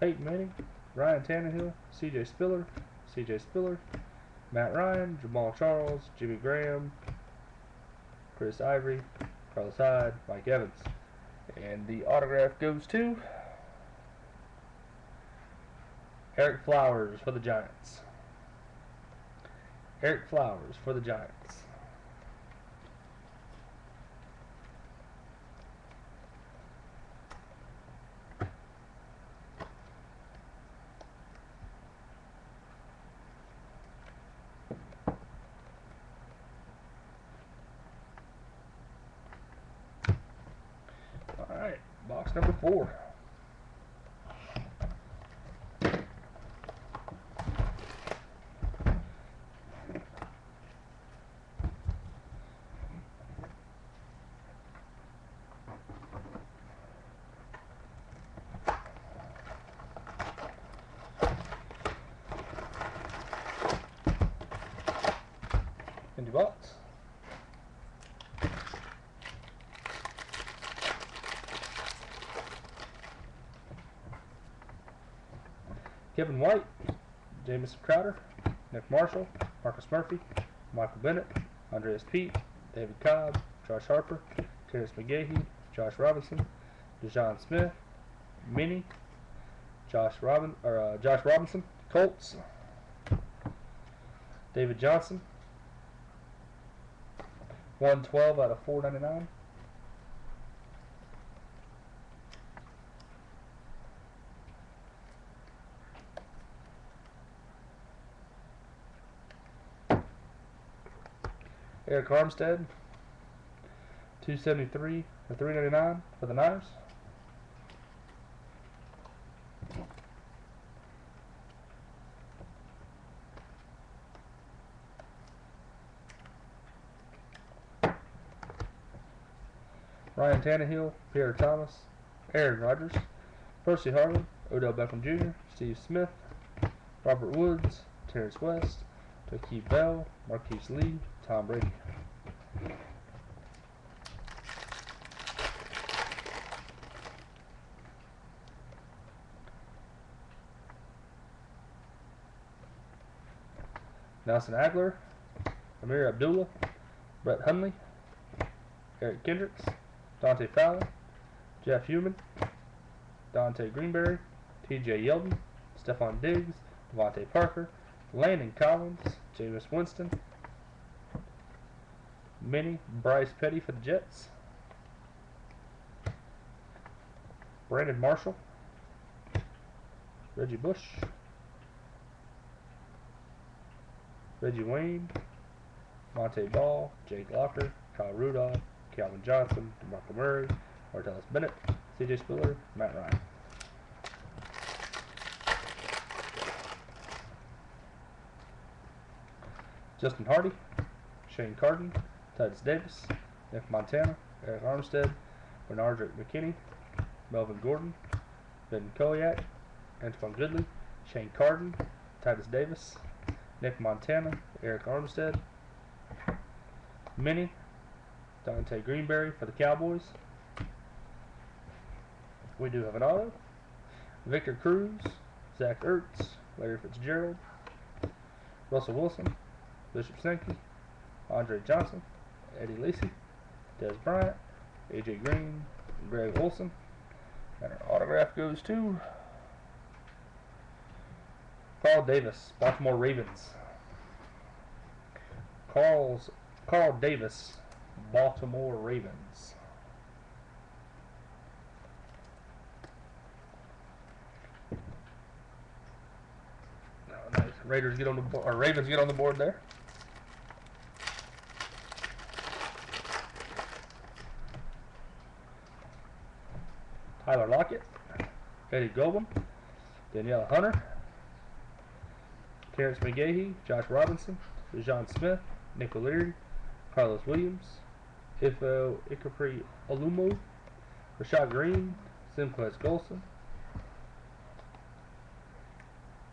Peyton Manning, Ryan Tannehill, CJ Spiller, Matt Ryan, Jamal Charles, Jimmy Graham, Chris Ivory, Carlos Hyde, Mike Evans. And the autograph goes to Eric Flowers for the Giants. Eric Flowers for the Giants. Alright, box number 4. Empty box. Kevin White, Jamison Crowder, Nick Marshall, Marcus Murphy, Michael Bennett, Andreas Pete, David Cobb, Josh Harper, Terrence McGahee, Josh Robinson, DeJohn Smith, Minnie, Josh Robinson, Colts, David Johnson, 112 out of 499. Eric Armstead, 273 or 399 for the Niners. Ryan Tannehill, Pierre Thomas, Aaron Rodgers, Percy Harvin, Odell Beckham Jr., Steve Smith, Robert Woods, Terrence West, Takeem Bell, Marquise Lee, Tom Brady. Nelson Agler, Amir Abdullah, Brett Hundley, Eric Kendricks, Dante Fowler, Jeff Heumann, Dante Greenberry, TJ Yeldon, Stephon Diggs, Devontae Parker, Landon Collins, Jameis Winston, Minnie, Bryce Petty for the Jets, Brandon Marshall, Reggie Bush, Reggie Wayne, Monte Ball, Jake Locker, Kyle Rudolph, Calvin Johnson, DeMarco Murray, Martellus Bennett, CJ Spiller, Matt Ryan. Justin Hardy, Shane Carden, Titus Davis, Nick Montana, Eric Armstead, Bernard McKinney, Melvin Gordon, Ben Koyak, Antoine Goodley, Shane Carden, Titus Davis, Nick Montana, Eric Armstead, Minnie, Dante Greenberry for the Cowboys. We do have an auto. Victor Cruz, Zach Ertz, Larry Fitzgerald, Russell Wilson, Bishop Sankey, Andre Johnson, Eddie Lacy, Des Bryant, AJ Green, Greg Olson. And our autograph goes to Carl Davis, Baltimore Ravens. Carl Davis, Baltimore Ravens. Oh, nice. Raiders get on the board, or Ravens get on the board there. Tyler Lockett, Eddie Goldman, Danielle Hunter, Terrence McGahee, Josh Robinson, DeJohn Smith, Nick O'Leary, Carlos Williams, Ifo Ikapri Olumo, Rashad Green, Simquest Golson,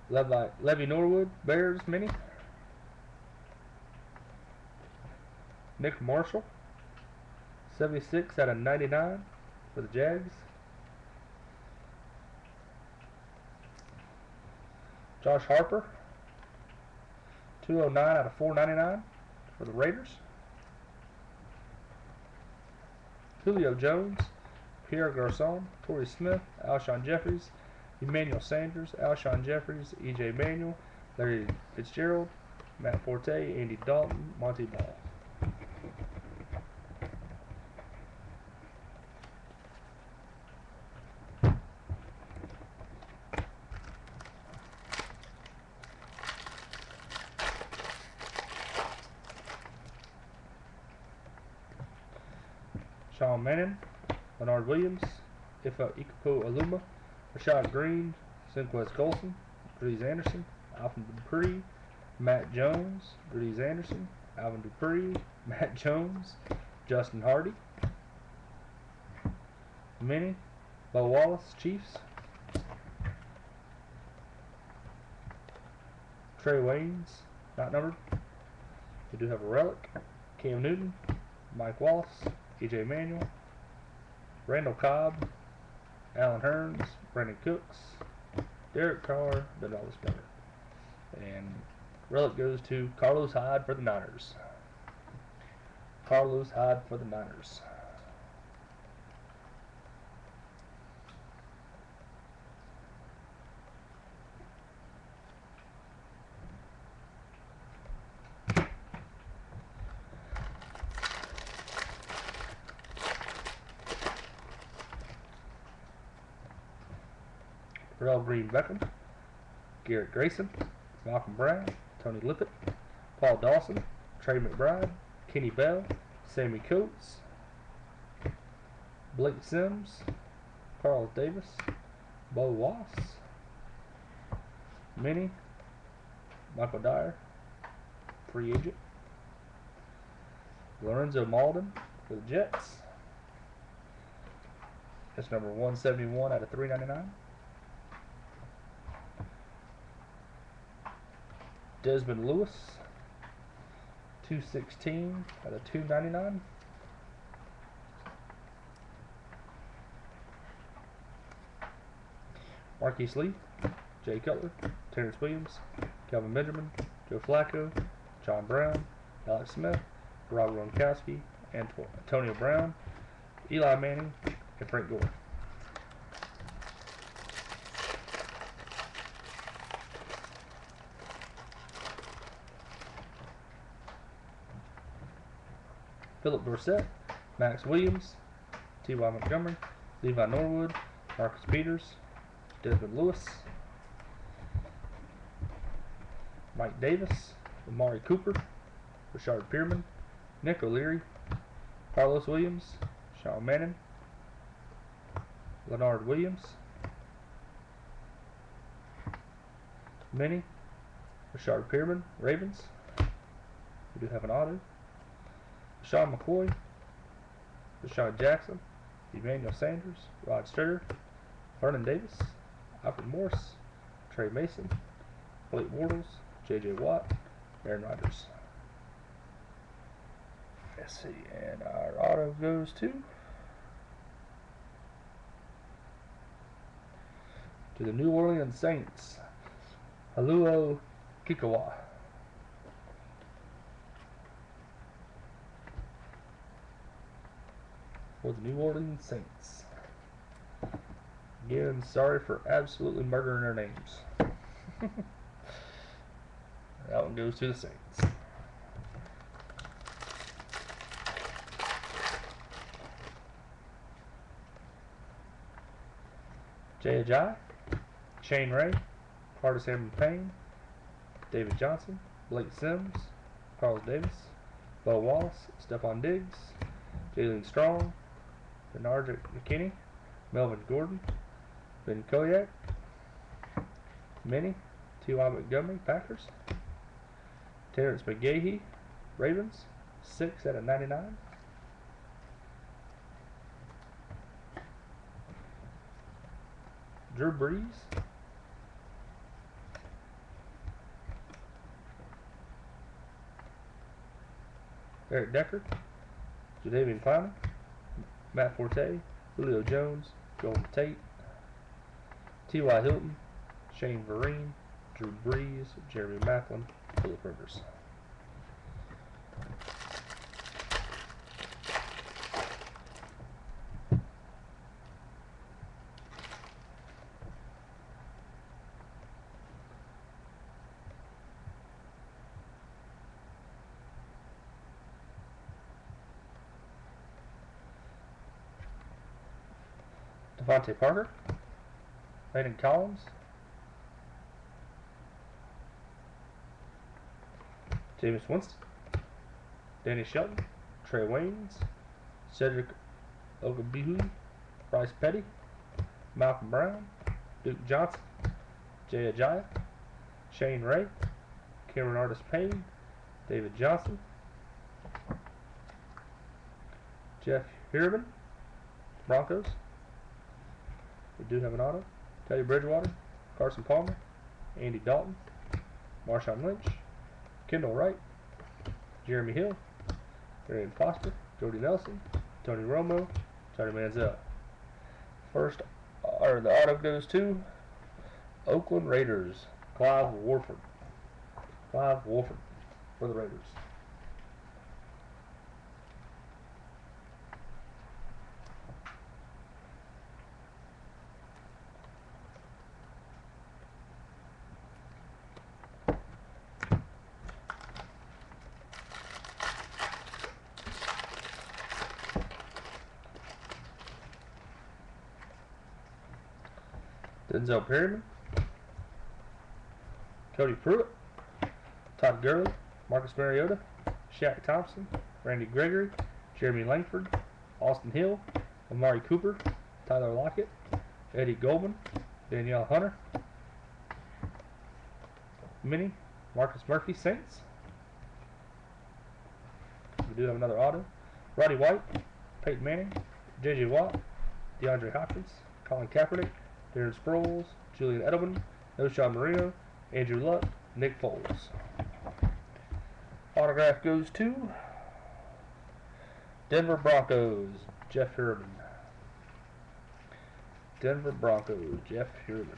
Levy Norwood, Bears Mini, Nick Marshall, 76 out of 99 for the Jags, Josh Harper, 209 out of 499 for the Raiders. Julio Jones, Pierre Garcon, Torrey Smith, Alshon Jeffries, Emmanuel Sanders, Alshon Jeffries, E.J. Manuel, Larry Fitzgerald, Matt Forte, Andy Dalton, Monty Ball. Sean Mannon, Leonard Williams, Ifa Ikupo Aluma, Rashad Green, Sinquest Colson, Breeze Anderson, Alvin Dupree, Matt Jones, Breeze Anderson, Alvin Dupree, Matt Jones, Justin Hardy, Minnie, Bo Wallace, Chiefs, Trey Waynes, not numbered. We do have a relic, Cam Newton, Mike Wallace, E.J. Manuel, Randall Cobb, Alan Hearns, Brandon Cooks, Derek Carr, Donaldus Miller. And relic goes to Carlos Hyde for the Niners. Carlos Hyde for the Niners. Darrell Green Beckham, Garrett Grayson, Malcolm Brown, Tony Lippett, Paul Dawson, Trey McBride, Kenny Bell, Sammy Coates, Blake Sims, Carl Davis, Bo Wass, Minnie, Michael Dyer, free agent, Lorenzo Malden for the Jets. That's number 171 out of 399. Desmond Lewis, 216 out of 299. Marquise Lee, Jay Cutler, Terrence Williams, Calvin Benjamin, Joe Flacco, John Brown, Alex Smith, Robert Gronkowski, Antonio Brown, Eli Manning, and Frank Gore. Philip Dorsett, Max Williams, T.Y. Montgomery, Levi Norwood, Marcus Peters, Desmond Lewis, Mike Davis, Amari Cooper, Rashard Pearman, Nick O'Leary, Carlos Williams, Sean Mannon, Leonard Williams, Minnie, Rashard Pearman, Ravens. We do have an auto. Sean McCoy, Rashawn Jackson, Emmanuel Sanders, Rod Stritter, Vernon Davis, Alfred Morris, Trey Mason, Blake Bortles, J.J. Watt, Aaron Rodgers. Let's see, and our auto goes to the New Orleans Saints, Haluo Kikawa. For the New Orleans Saints. Again, sorry for absolutely murdering their names. That one goes to the Saints. Jay Ajayi, Shane Ray, Curtis Hammond Payne, David Johnson, Blake Sims, Carlos Davis, Bo Wallace, Stephon Diggs, Jalen Strong, Bernard McKinney, Melvin Gordon, Ben Koyak, Minnie, T.Y. Montgomery, Packers, Terrence McGahee, Ravens, 6 out of 99. Drew Brees, Eric Decker, Jadeveon Clowney, Matt Forte, Julio Jones, Golden Tate, T.Y. Hilton, Shane Vereen, Drew Brees, Jeremy Maclin, Phillip Rivers. Devontae Parker, Landon Collins, Jameis Winston, Danny Shelton, Trey Waynes, Cedric Ogbuehi, Bryce Petty, Malcolm Brown, Duke Johnson, Jay Ajayi, Shane Ray, Cameron Artis-Payne, David Johnson, Jeff Heuerman, Broncos. We do have an auto. Teddy Bridgewater, Carson Palmer, Andy Dalton, Marshawn Lynch, Kendall Wright, Jeremy Hill, Arian Foster, Jordy Nelson, Tony Romo, Johnny Manziel. The auto goes to Oakland Raiders, Clive Wolford. Clive Wolford for the Raiders. Denzel Perryman, Cody Pruitt, Todd Gurley, Marcus Mariota, Shaq Thompson, Randy Gregory, Jeremy Langford, Austin Hill, Amari Cooper, Tyler Lockett, Eddie Goldman, Danielle Hunter, Mini, Marcus Murphy, Saints. We do have another auto. Roddy White, Peyton Manning, J.J. Watt, DeAndre Hopkins, Colin Kaepernick, Darren Sproles, Julian Edelman, Noshawn Marino, Andrew Luck, Nick Foles. Autograph goes to Denver Broncos, Jeff Heuerman. Denver Broncos, Jeff Heuerman.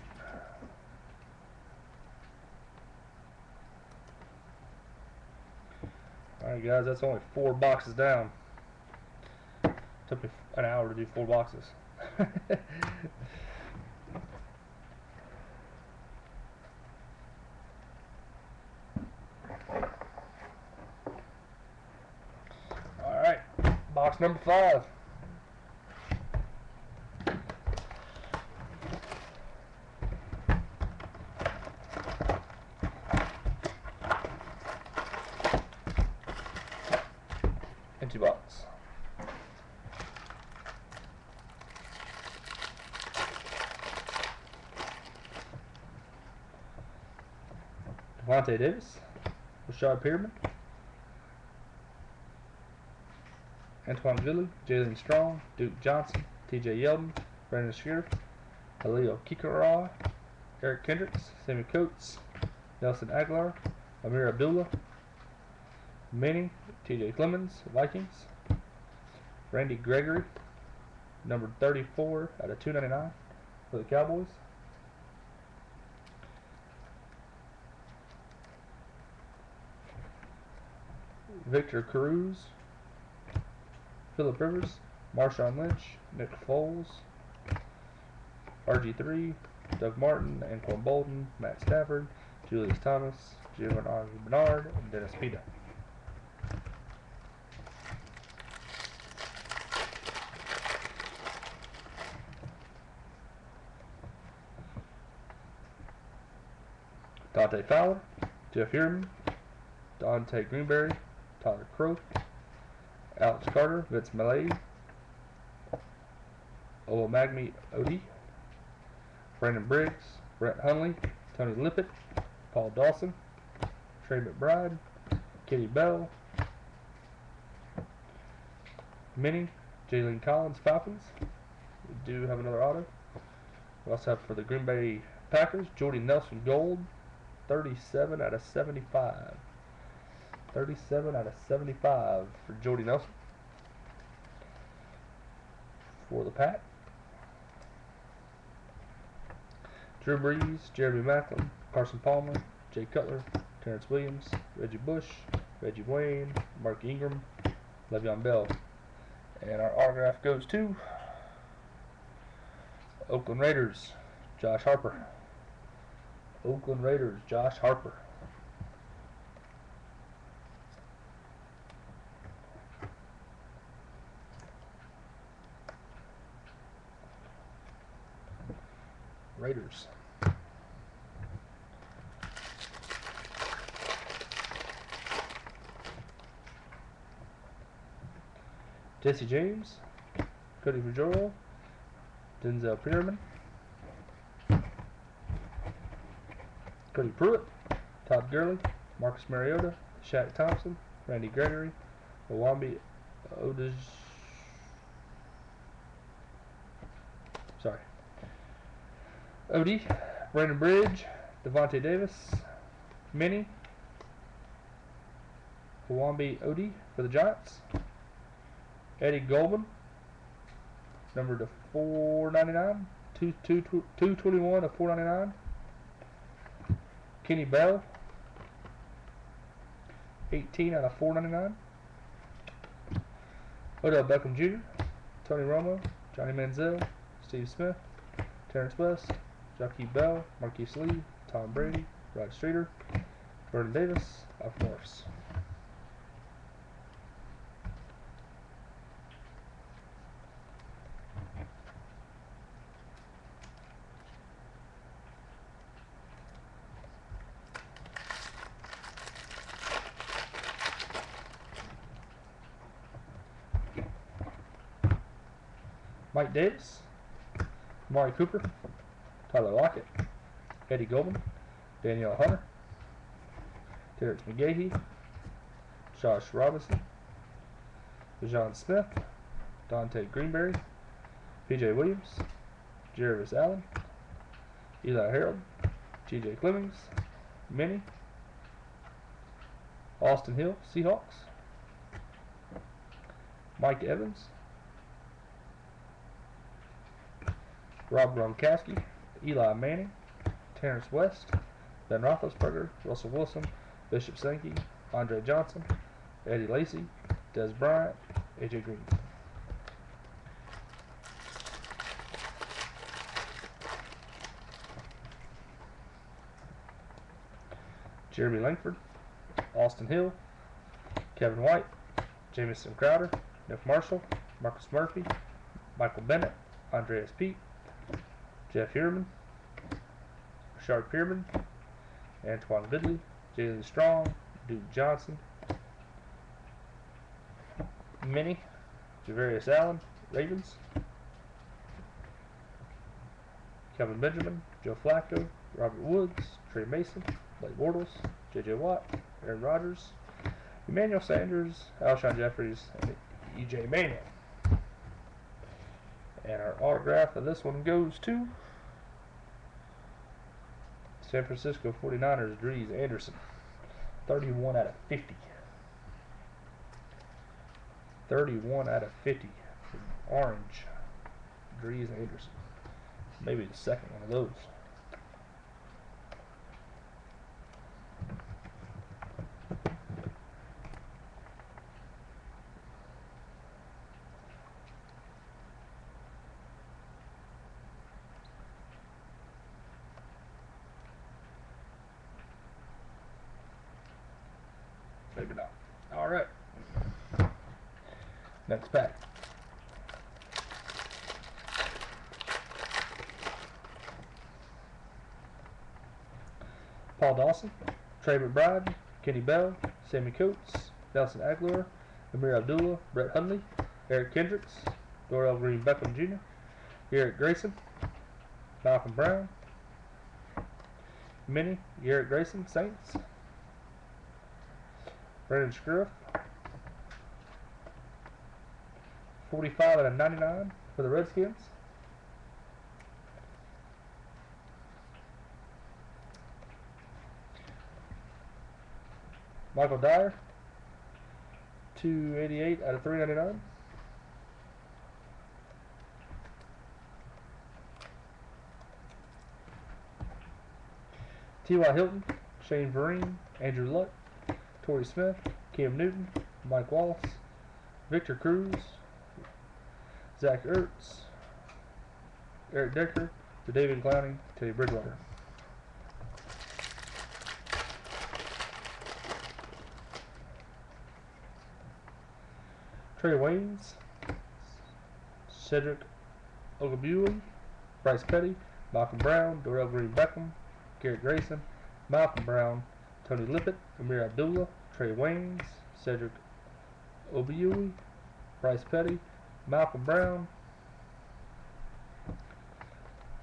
Alright guys, that's only 4 boxes down. Took me an hour to do 4 boxes. Alright, box number 5. Empty box. Devontae Davis, Rashad Perriman, Antoine Gilly, Jalen Strong, Duke Johnson, T.J. Yeldon, Brandon Scherf, Halil Kikara, Eric Kendricks, Sammy Coates, Nelson Aguilar, Amir Abdullah, Manning, T.J. Clemens, Vikings, Randy Gregory, number 34 out of 299 for the Cowboys. Victor Cruz, Phillip Rivers, Marshawn Lynch, Nick Foles, RG3, Doug Martin, Anquan Bolden, Matt Stafford, Julius Thomas, Giovanni Bernard, and Dennis Pita. Dante Fowler, Jeff Heuerman, Dante Greenberry, Tyler Crow, Alex Carter, Vince Millay, Olamagmi Odie, Brandon Briggs, Brett Hundley, Tony Lippett, Paul Dawson, Trey McBride, Kenny Bell, Minnie, Jalen Collins, Falcons. We do have another auto. We also have for the Green Bay Packers, Jordy Nelson Gold, 37 out of 75. 37 out of 75 for Jordy Nelson. For the Pack, Drew Brees, Jeremy Maclin, Carson Palmer, Jay Cutler, Terrence Williams, Reggie Bush, Reggie Wayne, Mark Ingram, Le'Veon Bell. And our autograph goes to Oakland Raiders, Josh Harper. Oakland Raiders, Josh Harper. Raiders. Jesse James, Cody Fajoro, Denzel Perryman, Cody Pruitt, Todd Gurley, Marcus Mariota, Shaq Thompson, Randy Gregory, Owambi Odej. Odie, Brandon Bridge, Devontae Davis, Minnie, Owambi Odie for the Giants, Eddie Goldman, number to 499, 221 of 499, Kenny Bell, 18 out of 499, Odell Beckham Jr., Tony Romo, Johnny Manziel, Steve Smith, Terrence West, Joaquin Bell, Marquise Lee, Tom Brady, Rod Streeter, Vernon Davis, Alfred Morris. Mike Davis, Amari Cooper, Tyler Lockett, Eddie Goldman, Danielle Hunter, Terrence McGahee, Josh Robinson, Dejon Smith, Dante Greenberry, PJ Williams, Jervis Allen, Eli Harold, TJ Clemmings, Minnie, Austin Hill, Seahawks, Mike Evans, Rob Gronkowski, Eli Manning, Terrence West, Ben Roethlisberger, Russell Wilson, Bishop Sankey, Andre Johnson, Eddie Lacy, Des Bryant, AJ Green. Jeremy Langford, Austin Hill, Kevin White, Jamison Crowder, Nick Marshall, Marcus Murphy, Michael Bennett, Andreas Pete, Jeff Heuerman, Rashard Pearman, Antoine Goodley, Jalen Strong, Duke Johnson, Minnie, Javarius Allen, Ravens, Kelvin Benjamin, Joe Flacco, Robert Woods, Trey Mason, Blake Bortles, J.J. Watt, Aaron Rodgers, Emmanuel Sanders, Alshon Jeffries, and E.J. Manuel. And our autograph of this one goes to San Francisco 49ers, Dries Anderson. 31 out of 50. 31 out of 50. Orange. Dries Anderson. Maybe the second one of those. Maybe not. Alright. Next pack. Paul Dawson, Trey McBride, Kenny Bell, Sammy Coates, Nelson Aguilar, Amir Abdullah, Brett Hundley, Eric Kendricks, Dorrell Green Beckham Jr., Eric Grayson, Malcolm Brown, Minnie, Eric Grayson, Saints, Brandon Scruff, 45 out of 99 for the Redskins. Michael Dyer, 288 out of 399. T.Y. Hilton, Shane Vereen, Andrew Luck, Torrey Smith, Cam Newton, Mike Wallace, Victor Cruz, Zach Ertz, Eric Decker, David Clowney, Teddy Bridgewater. Trey Waynes, Cedric Ogbuehi, Bryce Petty, Malcolm Brown, Dorell Green Beckham, Garrett Grayson, Malcolm Brown, Tony Lippett, Amir Abdullah, Trey Waynes, Cedric Obiui, Bryce Petty, Malcolm Brown,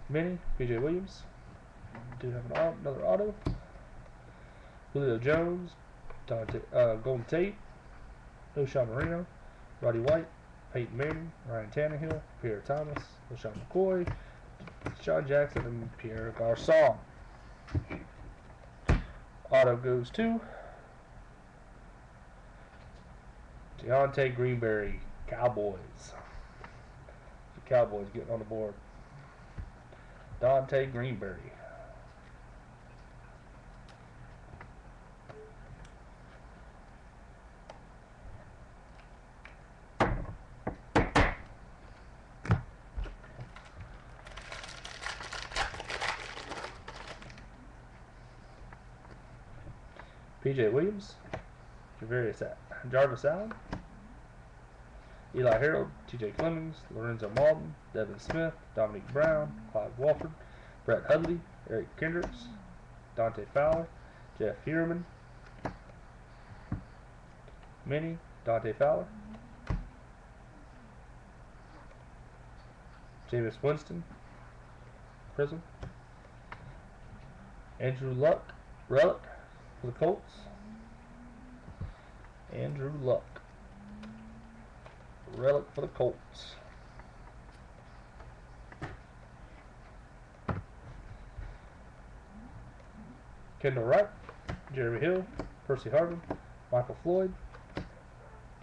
Minnie, PJ Williams. Do have another auto. Julio Jones, Golden Tate, O'Shawn Marino, Roddy White, Peyton Manning, Ryan Tannehill, Pierre Thomas, LaShawn McCoy, Sean Jackson, and Pierre Garçon. Auto goes to Deontay Greenberry, Cowboys. The Cowboys getting on the board. Deontay Greenberry. PJ Williams, Jarvis Allen, Eli Harold, TJ Clemmings, Lorenzo Malden, Devin Smith, Dominique Brown, Clive Walford, Brett Hudley, Eric Kendricks, Dante Fowler, Jeff Heuerman, Minnie, Dante Fowler, Jameis Winston, Prism, Andrew Luck, Relic for the Colts, Andrew Luck, Relic for the Colts. Kendall Wright, Jeremy Hill, Percy Harvin, Michael Floyd,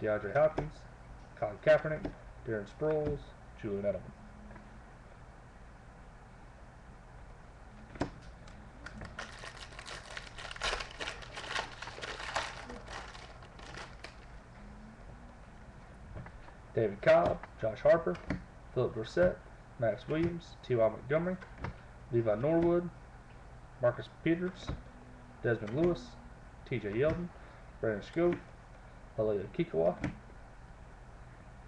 DeAndre Hopkins, Colin Kaepernick, Darren Sproles, Julian Edelman. David Cobb, Josh Harper, Philip Dorsett, Max Williams, T.Y. Montgomery, Levi Norwood, Marcus Peters, Desmond Lewis, T.J. Yeldon, Brandon Schoaf, Halia Kikawa,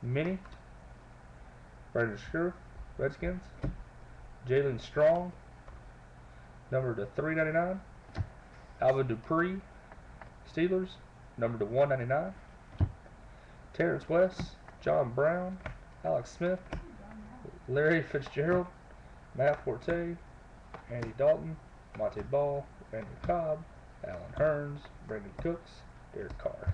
Minnie, Brandon Scherf, Redskins, Jalen Strong, number to 399, Alvin Dupree, Steelers, number to 199, Terrence West, John Brown, Alex Smith, Larry Fitzgerald, Matt Forte, Andy Dalton, Monte Ball, Randall Cobb, Alan Hearns, Brandon Cooks, Derek Carr.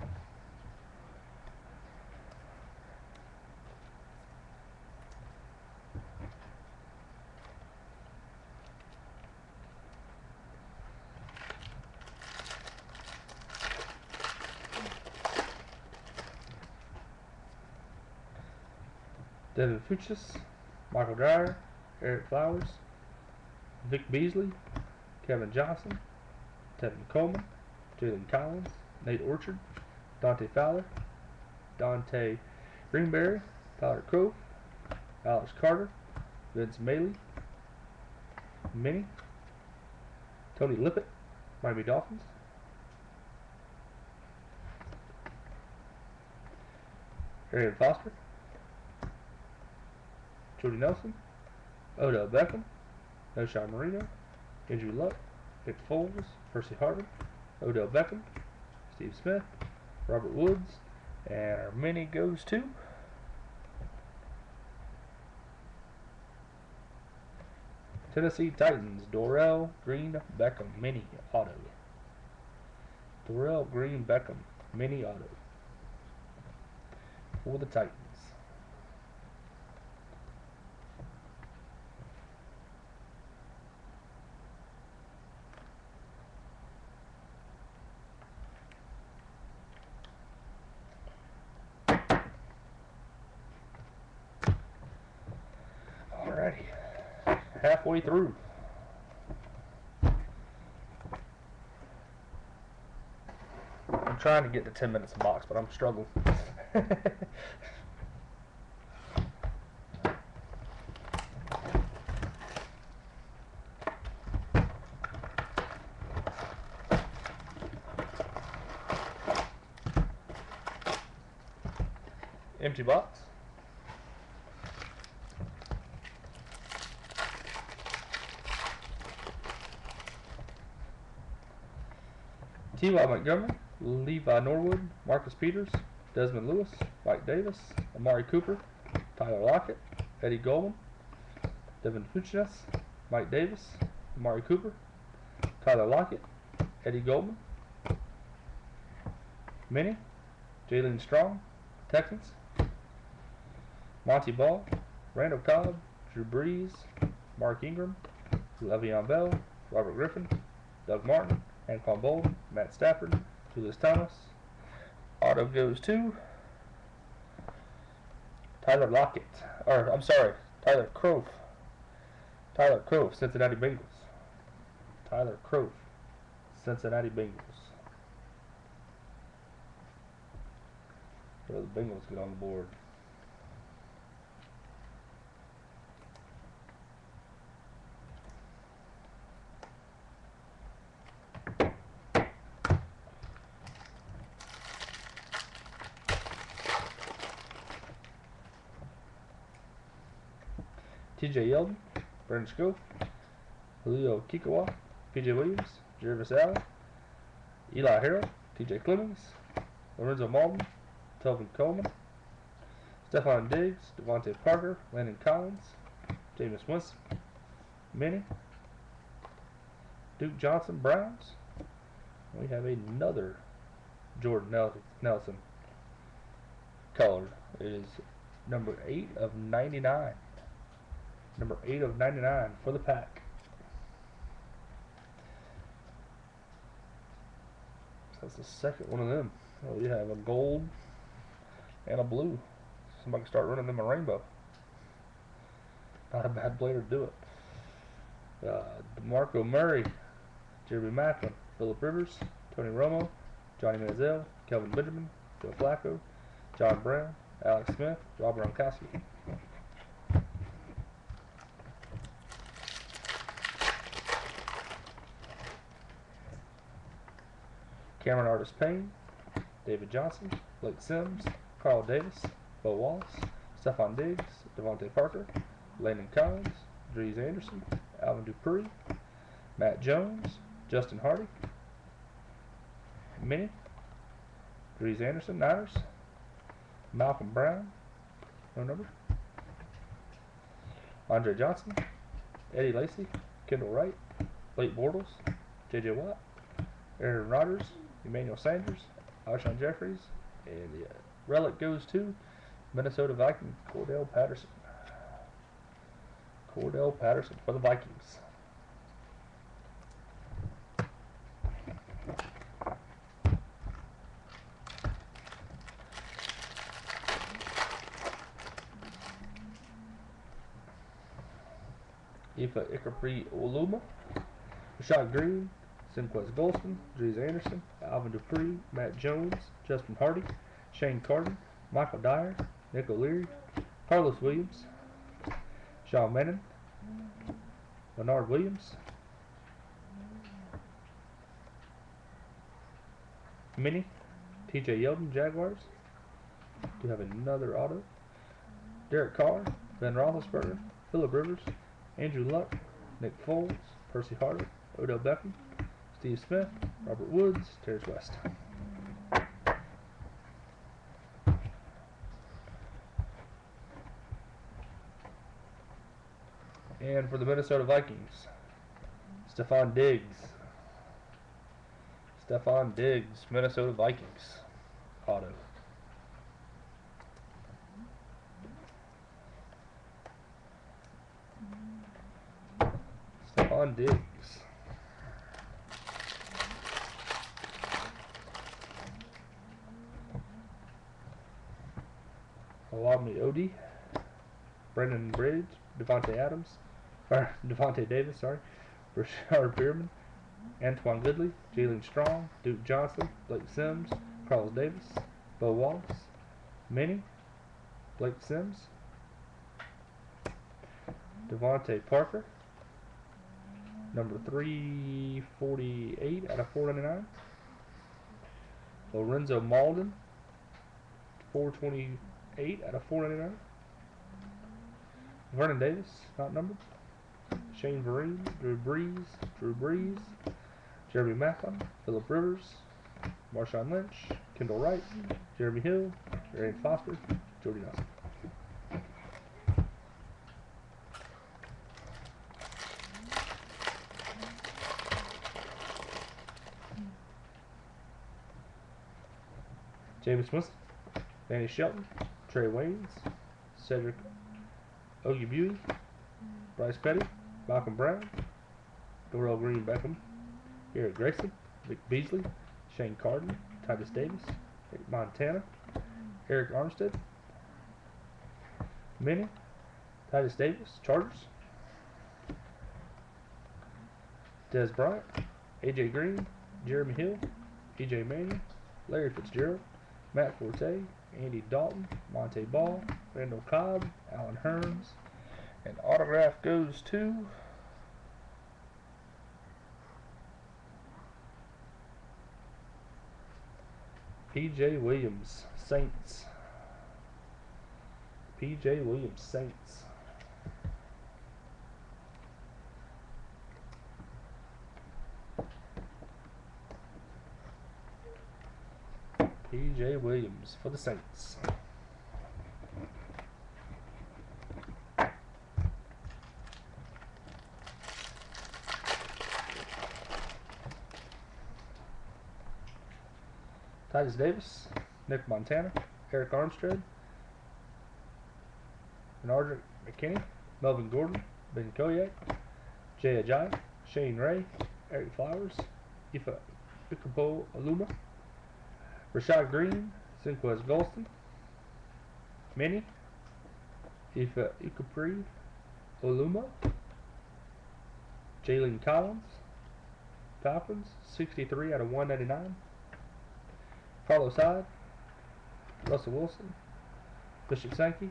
Devin Fuchs, Michael Dreyer, Eric Flowers, Vic Beasley, Kevin Johnson, Tevin Coleman, Jalen Collins, Nate Orchard, Dante Fowler, Dante Greenberry, Tyler Cove, Alex Carter, Vince Maley, Minnie, Tony Lippett, Miami Dolphins, Arian Foster, Jordy Nelson, Odell Beckham, O'Shawn Marino, Andrew Luck, Nick Foles, Percy Harvin, Odell Beckham, Steve Smith, Robert Woods, and our mini goes to Tennessee Titans, Dorell Green Beckham, mini auto. Dorell Green Beckham, mini auto for the Titans. Alrighty, halfway through. I'm trying to get to 10 minutes a box, but I'm struggling. Empty box. T.Y. Montgomery, Levi Norwood, Marcus Peters, Desmond Lewis, Mike Davis, Amari Cooper, Tyler Lockett, Eddie Goldman, Devin Fuchnes, Mike Davis, Amari Cooper, Tyler Lockett, Eddie Goldman, Minnie, Jalen Strong, Texans, Monty Ball, Randall Cobb, Drew Brees, Mark Ingram, Le'Veon Bell, Robert Griffin, Doug Martin, Anquan Boldin, Matt Stafford, Julius Thomas. Auto goes to Tyler Lockett. Or, I'm sorry, Tyler Croft. Tyler Croft, Cincinnati Bengals. Tyler Croft, Cincinnati Bengals. So the Bengals get on the board. TJ Yeldon, Brandon Scope, Julio Kikawa, PJ Williams, Jervis Allen, Eli Harold, TJ Clemmings, Lorenzo Malden, Telvin Coleman, Stephon Diggs, Devontae Parker, Landon Collins, Jameis Winston, Minnie, Duke Johnson, Browns. We have another Jordan Nelson colored. It is number 8 of 99. Number 8 of 99 for the pack. So that's the second one of them. Oh, you have a gold and a blue. Somebody can start running them a rainbow. Not a bad player to do it. DeMarco Murray, Jeremy Maclin, Phillip Rivers, Tony Romo, Johnny Manziel, Kelvin Benjamin, Joe Flacco, John Brown, Alex Smith, Rob Gronkowski. Cameron Artis-Payne, David Johnson, Blake Sims, Carl Davis, Bo Wallace, Stephon Diggs, Devontae Parker, Landon Collins, Dries Anderson, Alvin Dupree, Matt Jones, Justin Hardy, Minnie, Dries Anderson, Niners, Malcolm Brown, no number, Andre Johnson, Eddie Lacy, Kendall Wright, Blake Bortles, J.J. Watt, Aaron Rodgers, Emmanuel Sanders, Alshon Jeffries, and the relic goes to Minnesota Viking, Cordell Patterson. Cordell Patterson for the Vikings. Ifa Ikapri Oluma, Rashad Green, Simquez Golston, Dries Anderson, Alvin Dupree, Matt Jones, Justin Hardy, Shane Carden, Michael Dyer, Nick O'Leary, Carlos Williams, Sean Manning, Leonard Williams, Minnie, TJ Yeldon, Jaguars. Do have another auto. Derek Carr, Ben Roethlisberger, Phillip Rivers, Andrew Luck, Nick Foles, Percy Harder, Odell Beckham, Steve Smith, Robert Woods, Terrence West. And for the Minnesota Vikings, Stephon Diggs. Stephon Diggs, Minnesota Vikings. Auto. Stephon Diggs. Alami Odie, Brendan Bridge, Devontae Davis, Rashard Bierman, Antoine Goodley, Jalen Strong, Duke Johnson, Blake Sims, Carlos Davis, Bo Wallace, Minnie, Blake Sims, Devontae Parker, number 348 out of 499, Lorenzo Malden, 428 out of 499. Vernon Davis, not numbered. Shane Vereen, Drew Brees, Jeremy Maclin, Phillip Rivers, Marshawn Lynch, Kendall Wright, Jeremy Hill, Arian Foster, Jordy Nelson. Jameis Winston, Danny Shelton, Trey Waynes, Cedric Ogbuehi, Bryce Petty, Malcolm Brown, Darrell Green Beckham, Eric Grayson, Vic Beasley, Shane Carden, Titus Davis, Eric Montana, Eric Armstead, Minnie, Titus Davis, Chargers, Des Bryant, AJ Green, Jeremy Hill, EJ Manuel, Larry Fitzgerald, Matt Forte, Andy Dalton, Monte Ball, Randall Cobb, Alan Hearns, and autograph goes to P.J. Williams, Saints. P.J. Williams, Saints. P.J. Williams for the Saints. Titus Davis, Nick Montana, Eric Armstead, Bernard McKinney, Melvin Gordon, Ben Koyak, Jay Ajayi, Shane Ray, Eric Flowers, Ifa Ikupo Aluma, Rashad Green, Sinquez Golston, Minnie, Ifa Ikupri Oluma, Jalen Collins, Falcons, 63 out of 199. Carlos Hyde, Russell Wilson, Bishop Sankey,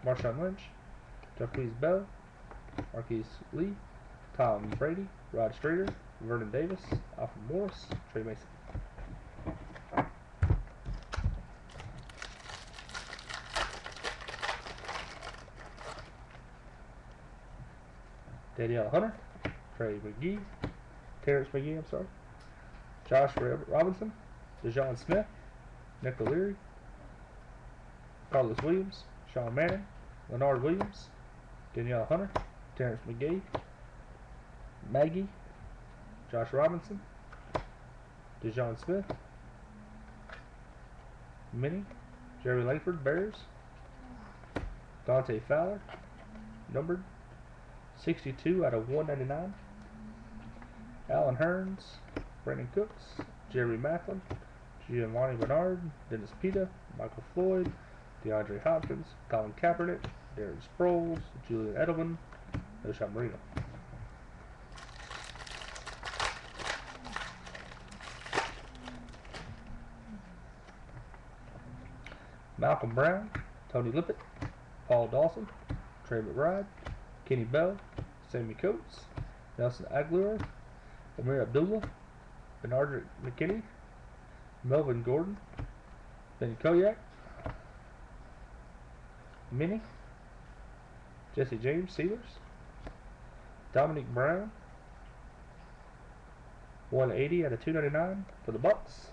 Marshawn Lynch, Jacquez Bell, Marquise Lee, Tom Brady, Rod Streeter, Vernon Davis, Alfred Morris, Trey Mason. Danielle Hunter, Terrence McGee, Josh Robinson, DeJon Smith, Nick O'Leary, Carlos Williams, Sean Manning, Leonard Williams, Danielle Hunter, Terrence McGee, Maggie, Josh Robinson, DeJon Smith, Minnie, Jerry Langford, Bears, Dante Fowler, numbered 62 out of 199. Alan Hearns, Brandon Cooks, Jerry Macklin, Giovanni Bernard, Dennis Pita, Michael Floyd, DeAndre Hopkins, Colin Kaepernick, Darren Sproles, Julian Edelman, Osha Marino. Malcolm Brown, Tony Lippett, Paul Dawson, Trey McBride, Kenny Bell, Sammy Coates, Nelson Aguilar, Amir Abdullah, Bernard McKinney, Melvin Gordon, Ben Koyak, Minnie, Jesse James, Steelers, Dominic Brown, 180 out of 299 for the Bucks.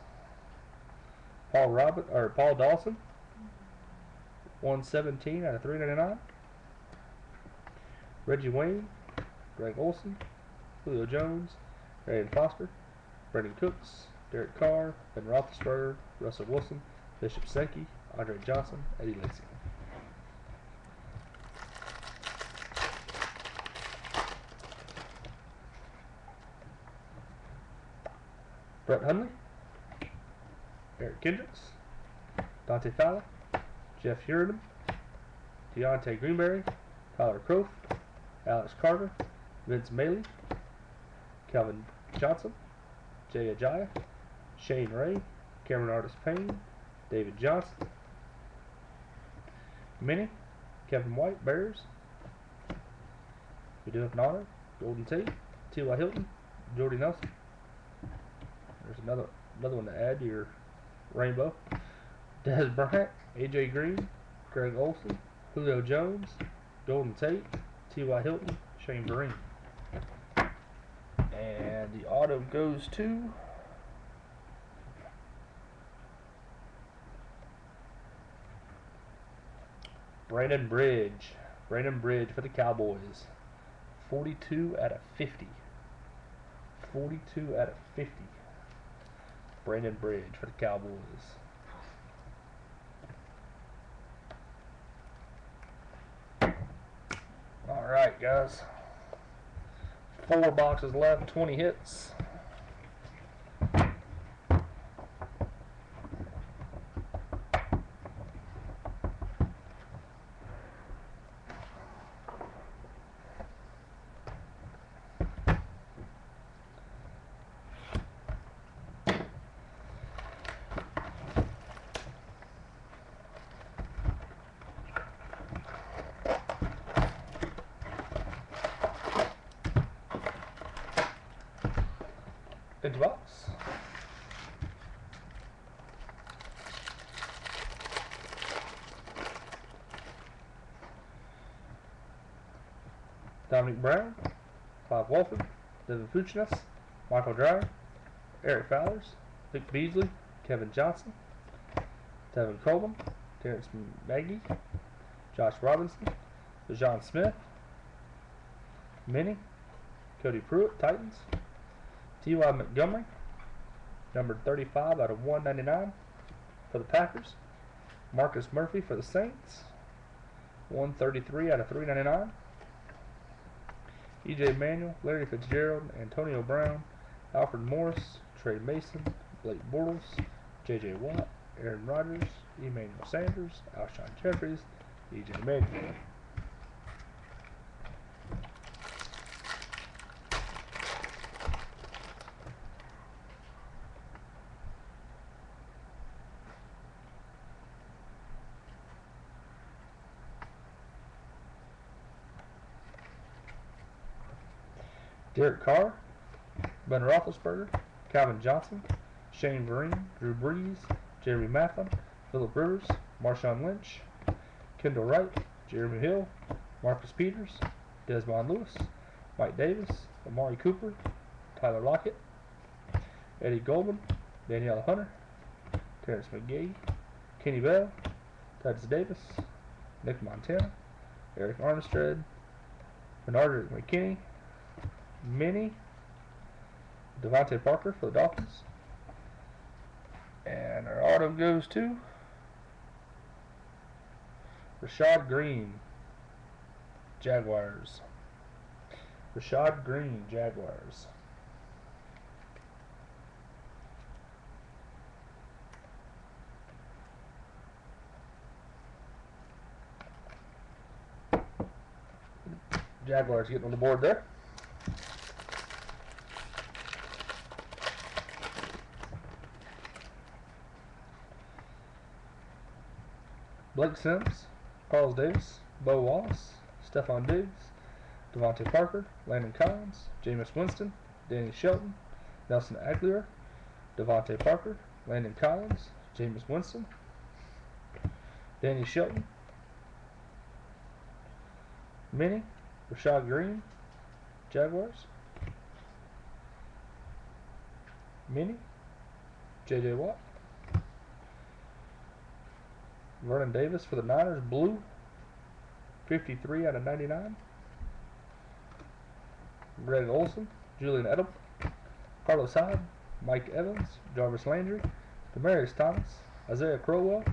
Paul Dawson, 117 out of 399. Reggie Wayne, Greg Olson, Julio Jones, Arian Foster, Brandon Cooks, Derek Carr, Ben Roethlisberger, Russell Wilson, Bishop Sankey, Andre Johnson, Eddie Lacy. Brett Hundley, Eric Kendricks, Dante Fowler, Jeff Hurden, Deontay Greenberry, Tyler Croft, Alex Carter, Vince Maley, Calvin Johnson, Jay Ajayi, Shane Ray, Cameron Artis-Payne, David Johnson, Minnie, Kevin White, Bears. We do have an honor, Golden Tate, T.Y. Hilton, Jordy Nelson. There's another one to add to your rainbow. Des Bryant, A.J. Green, Greg Olson, Julio Jones, Golden Tate, T.Y. Hilton, Shane Vereen. And the auto goes to Brandon Bridge. Brandon Bridge for the Cowboys. 42 out of 50. 42 out of 50. Brandon Bridge for the Cowboys. Alright, guys. 4 boxes left, 20 hits. Into box. Dominic Brown, Clive Walford, Devin Fuchinas, Michael Dreyer, Eric Fowlers, Vic Beasley, Kevin Johnson, Devin Coleman, Terrence Maggie, Josh Robinson, Dejon Smith, Minnie, Cody Pruitt, Titans, T.Y. Montgomery, numbered 35 out of 199 for the Packers. Marcus Murphy for the Saints, 133 out of 399. E.J. Manuel, Larry Fitzgerald, Antonio Brown, Alfred Morris, Trey Mason, Blake Bortles, J.J. Watt, Aaron Rodgers, Emmanuel Sanders, Alshon Jeffries, E.J. Manuel. Derek Carr, Ben Roethlisberger, Calvin Johnson, Shane Vereen, Drew Brees, Jeremy Maclin, Phillip Rivers, Marshawn Lynch, Kendall Wright, Jeremy Hill, Marcus Peters, Desmond Lewis, Mike Davis, Amari Cooper, Tyler Lockett, Eddie Goldman, Danielle Hunter, Terrence McGee, Kenny Bell, Titus Davis, Nick Montana, Eric Armstead, Bernard McKinney, Minnie, Devontae Parker for the Dolphins. And our auto goes to Rashad Green, Jaguars. Rashad Green, Jaguars. Jaguars getting on the board there. Blake Sims, Carlos Davis, Bo Wallace, Stephon Diggs, Devontae Parker, Landon Collins, Jameis Winston, Danny Shelton, Nelson Aguilar, Devontae Parker, Landon Collins, Jameis Winston, Danny Shelton, Minnie, Rashad Green, Jaguars, Minnie, J.J. Watt, Vernon Davis for the Niners, blue, 53 out of 99. Greg Olson, Julian Edelman, Carlos Hyde, Mike Evans, Jarvis Landry, Demaryius Thomas, Isaiah Crowell,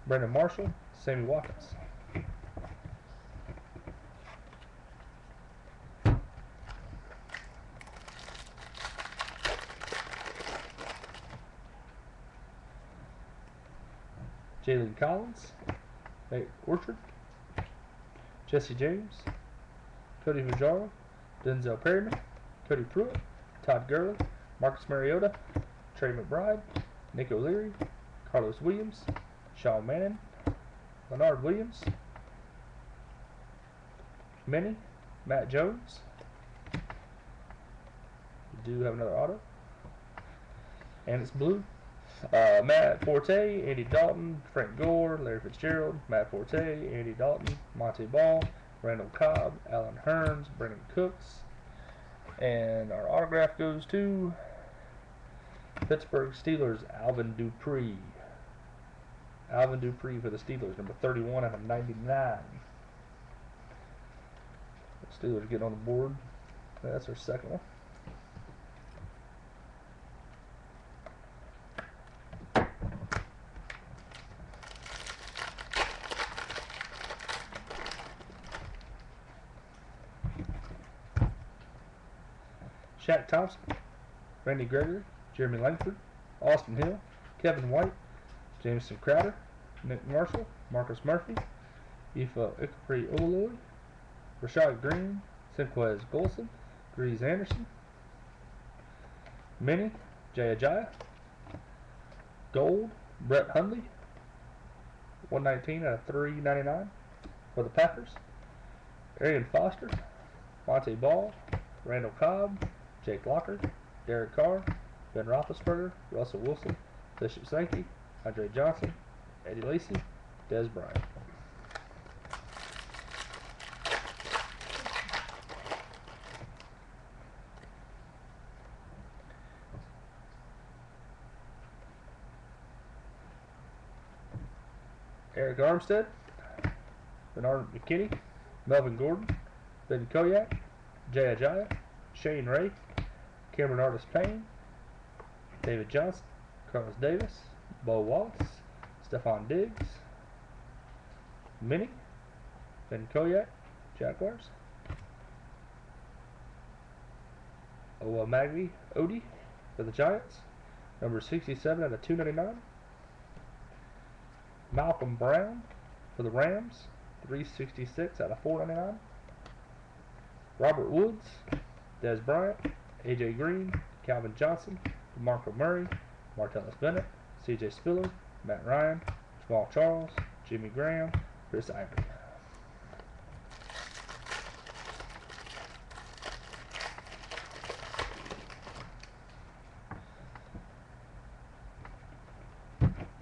Brandon Marshall, Sammy Watkins. Jalen Collins, Nate Orchard, Jesse James, Cody Fujara, Denzel Perryman, Cody Pruitt, Todd Gurley, Marcus Mariota, Trey McBride, Nick O'Leary, Carlos Williams, Sean Manning, Leonard Williams, Minnie, Matt Jones. We do have another auto, and it's blue. Matt Forte, Andy Dalton, Frank Gore, Larry Fitzgerald, Matt Forte, Andy Dalton, Monte Ball, Randall Cobb, Alan Hearns, Brendan Cooks. And our autograph goes to Pittsburgh Steelers, Alvin Dupree. Alvin Dupree for the Steelers, number 31 out of 99. The Steelers getting on the board. That's their second one. Shaq Thompson, Randy Gregory, Jeremy Langford, Austin Hill, Kevin White, Jameson Crowder, Nick Marshall, Marcus Murphy, Ifa Ikapri Oloi, Rashad Green, Simquez Golson, Grease Anderson, Minnie, Jay Ajaya, Gold, Brett Hundley, 119 out of 399 for the Packers, Arian Foster, Monte Ball, Randall Cobb, Jake Locker, Derek Carr, Ben Roethlisberger, Russell Wilson, Bishop Sankey, Andre Johnson, Eddie Lacy, Dez Bryant. Eric Armstead, Bernard McKinney, Melvin Gordon, Ben Koyak, Jay Ajaya, Shane Ray, Cameron Artis-Payne, David Johnson, Carlos Davis, Bo Wallace, Stephon Diggs, Minnie, Ben Koyak, Jaguars, Magvi Odie for the Giants, number 67 out of 299. Malcolm Brown for the Rams, 366 out of 499. Robert Woods, Dez Bryant, AJ Green, Calvin Johnson, DeMarco Murray, Martellus Bennett, CJ Spiller, Matt Ryan, Jamal Charles, Jimmy Graham, Chris Ivory.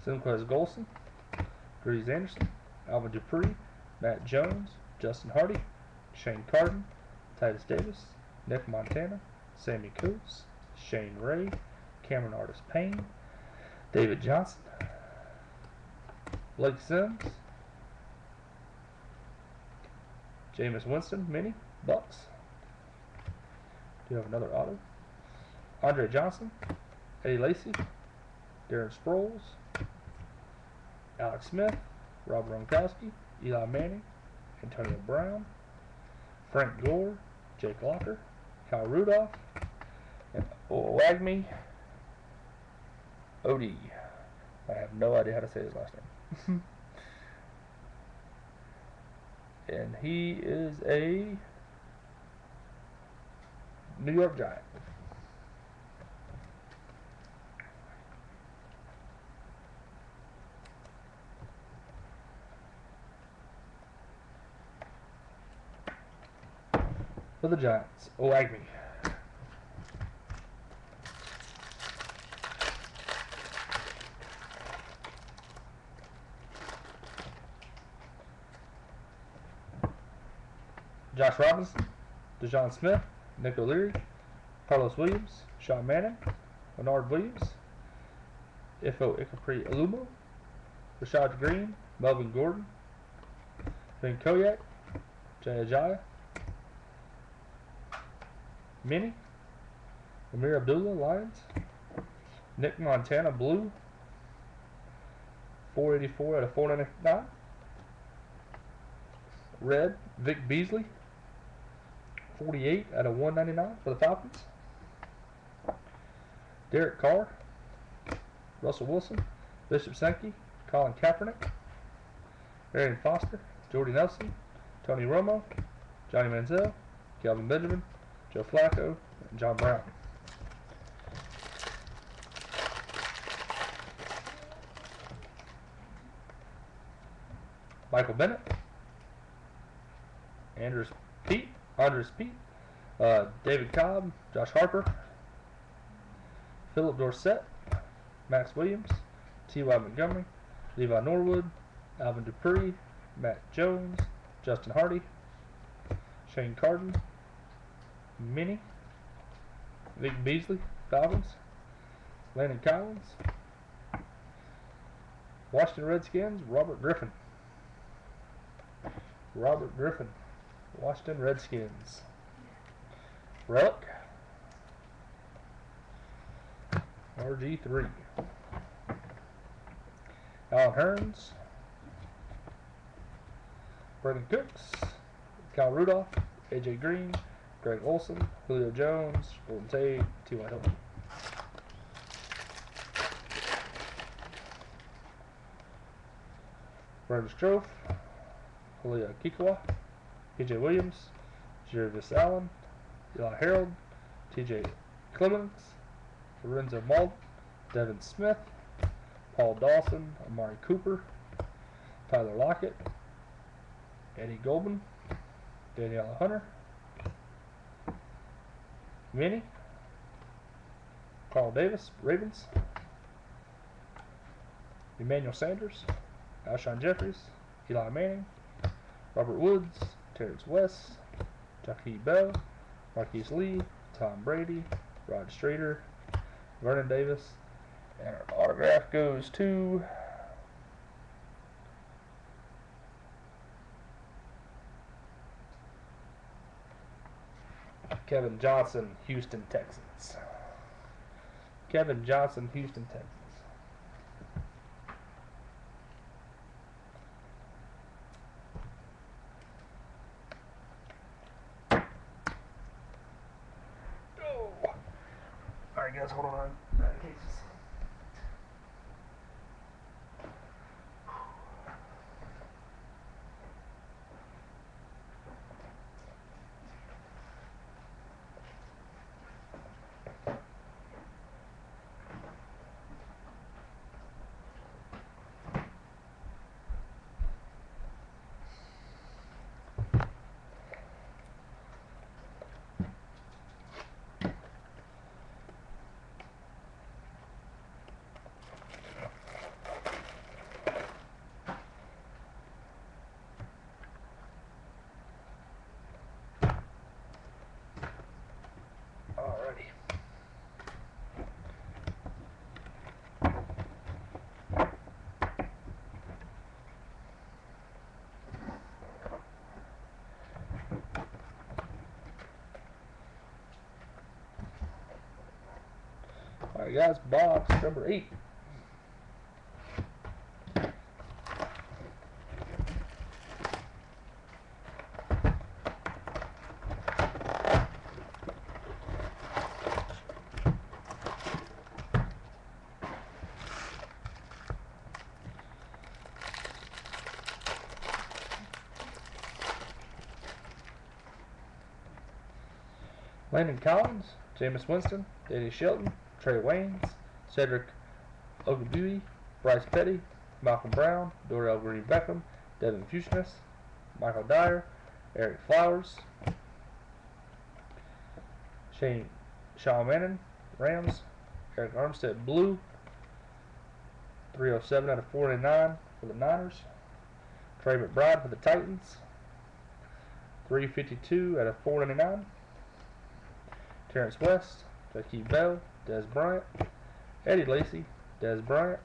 Simquez Golson, Grease Anderson, Alvin Dupree, Matt Jones, Justin Hardy, Shane Carden, Titus Davis, Nick Montana, Sammy Coates, Shane Ray, Cameron Artis-Payne, David Johnson, Blake Sims, Jameis Winston, Mini, Bucks. Do you have another auto? Andre Johnson, Eddie Lacy, Darren Sproles, Alex Smith, Rob Gronkowski, Eli Manning, Antonio Brown, Frank Gore, Jake Locker, Kyle Rudolph, and Owagmi Odie. I have no idea how to say his last name. And he is a New York Giant. For the Giants, Owagmi. Josh Robinson, DeJohn Smith, Nick O'Leary, Carlos Williams, Sean Manning, Bernard Williams, Ifo Ikapri Alumo, Rashad Green, Melvin Gordon, Ben Koyak, Jay Ajaya, Minnie, Amir Abdullah, Lions, Nick Montana, Blue, 484 out of 499, Red, Vic Beasley, 48 out of 199 for the Falcons, Derek Carr, Russell Wilson, Bishop Sankey, Colin Kaepernick, Arian Foster, Jordy Nelson, Tony Romo, Johnny Manziel, Kelvin Benjamin, Joe Flacco, and John Brown. Michael Bennett, Andres Pete, David Cobb, Josh Harper, Philip Dorsett, Max Williams, T.Y. Montgomery, Levi Norwood, Alvin Dupree, Matt Jones, Justin Hardy, Shane Carden, Minnie, Vic Beasley, Falcons, Landon Collins, Washington Redskins, Robert Griffin. Robert Griffin, Washington Redskins. Relic, RG3. Alan Hearns, Brendan Cooks, Kyle Rudolph, AJ Green, Greg Olson, Julio Jones, Golden Tate, T.Y. Hilton. Brandon Strofe, Halia Kikawa, PJ Williams, Jervis Allen, Eli Harold, TJ Clemens, Lorenzo Mald, Devin Smith, Paul Dawson, Amari Cooper, Tyler Lockett, Eddie Goldman, Daniela Hunter, Minnie, Carl Davis, Ravens, Emmanuel Sanders, Alshon Jeffries, Eli Manning, Robert Woods, Terrence West, Jackie Bell, Marquise Lee, Tom Brady, Rod Strader, Vernon Davis, and our autograph goes to Kevin Johnson, Houston Texans. Kevin Johnson, Houston Texans. Oh. Alright guys, hold on. Alrighty. Alright guys, box number 8. Landon Collins, Jameis Winston, Danny Shelton, Trey Waynes, Cedric Ogbuehi, Bryce Petty, Malcolm Brown, Dorial Green-Beckham, Devin Fuchs, Michael Dyer, Eric Flowers, Sean Manning, Rams, Eric Armstead, Blue, 307 out of 499 for the Niners, Trey McBride for the Titans, 352 out of 499. Terrence West, Jakeem Bell, Des Bryant, Eddie Lacy, Des Bryant,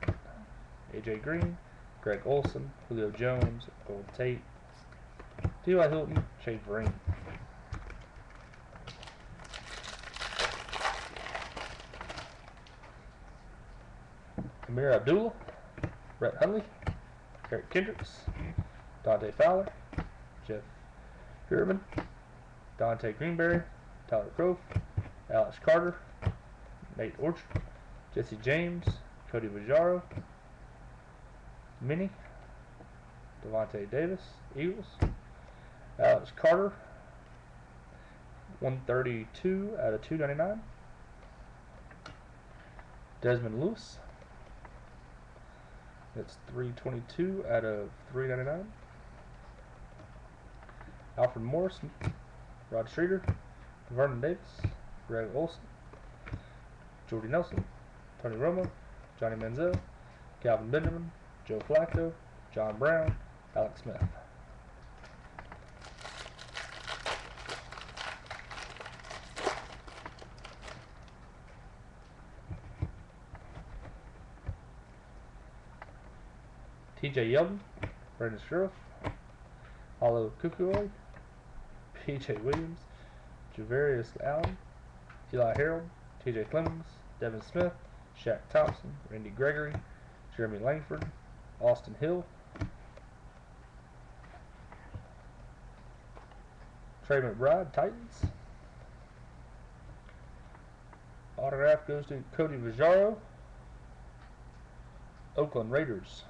AJ Green, Greg Olson, Julio Jones, Golden Tate, T.Y. Hilton, Shane Vereen. Amir Abdullah, Brett Hundley, Eric Kendricks, Dante Fowler, Jeff Hurman, Dante Greenberry, Tyler Croft, Alex Carter, Nate Orchard, Jesse James, Cody Vajaro, Minnie, Devontae Davis, Eagles, Alex Carter, 132 out of 299, Desmond Lewis, that's 322 out of 399, Alfred Morris, Rod Streeter, Vernon Davis, Greg Olson, Jordy Nelson, Tony Romo, Johnny Manziel, Calvin Benjamin, Joe Flacco, John Brown, Alex Smith. T.J. Yeldon, Brandon Sheriff, Hollow Kukui, P.J. Williams, Javarius Allen, Eli Harold, T.J. Clemmings, Devin Smith, Shaq Thompson, Randy Gregory, Jeremy Langford, Austin Hill, Trey McBride, Titans. Autograph goes to Cody Vajaro, Oakland Raiders.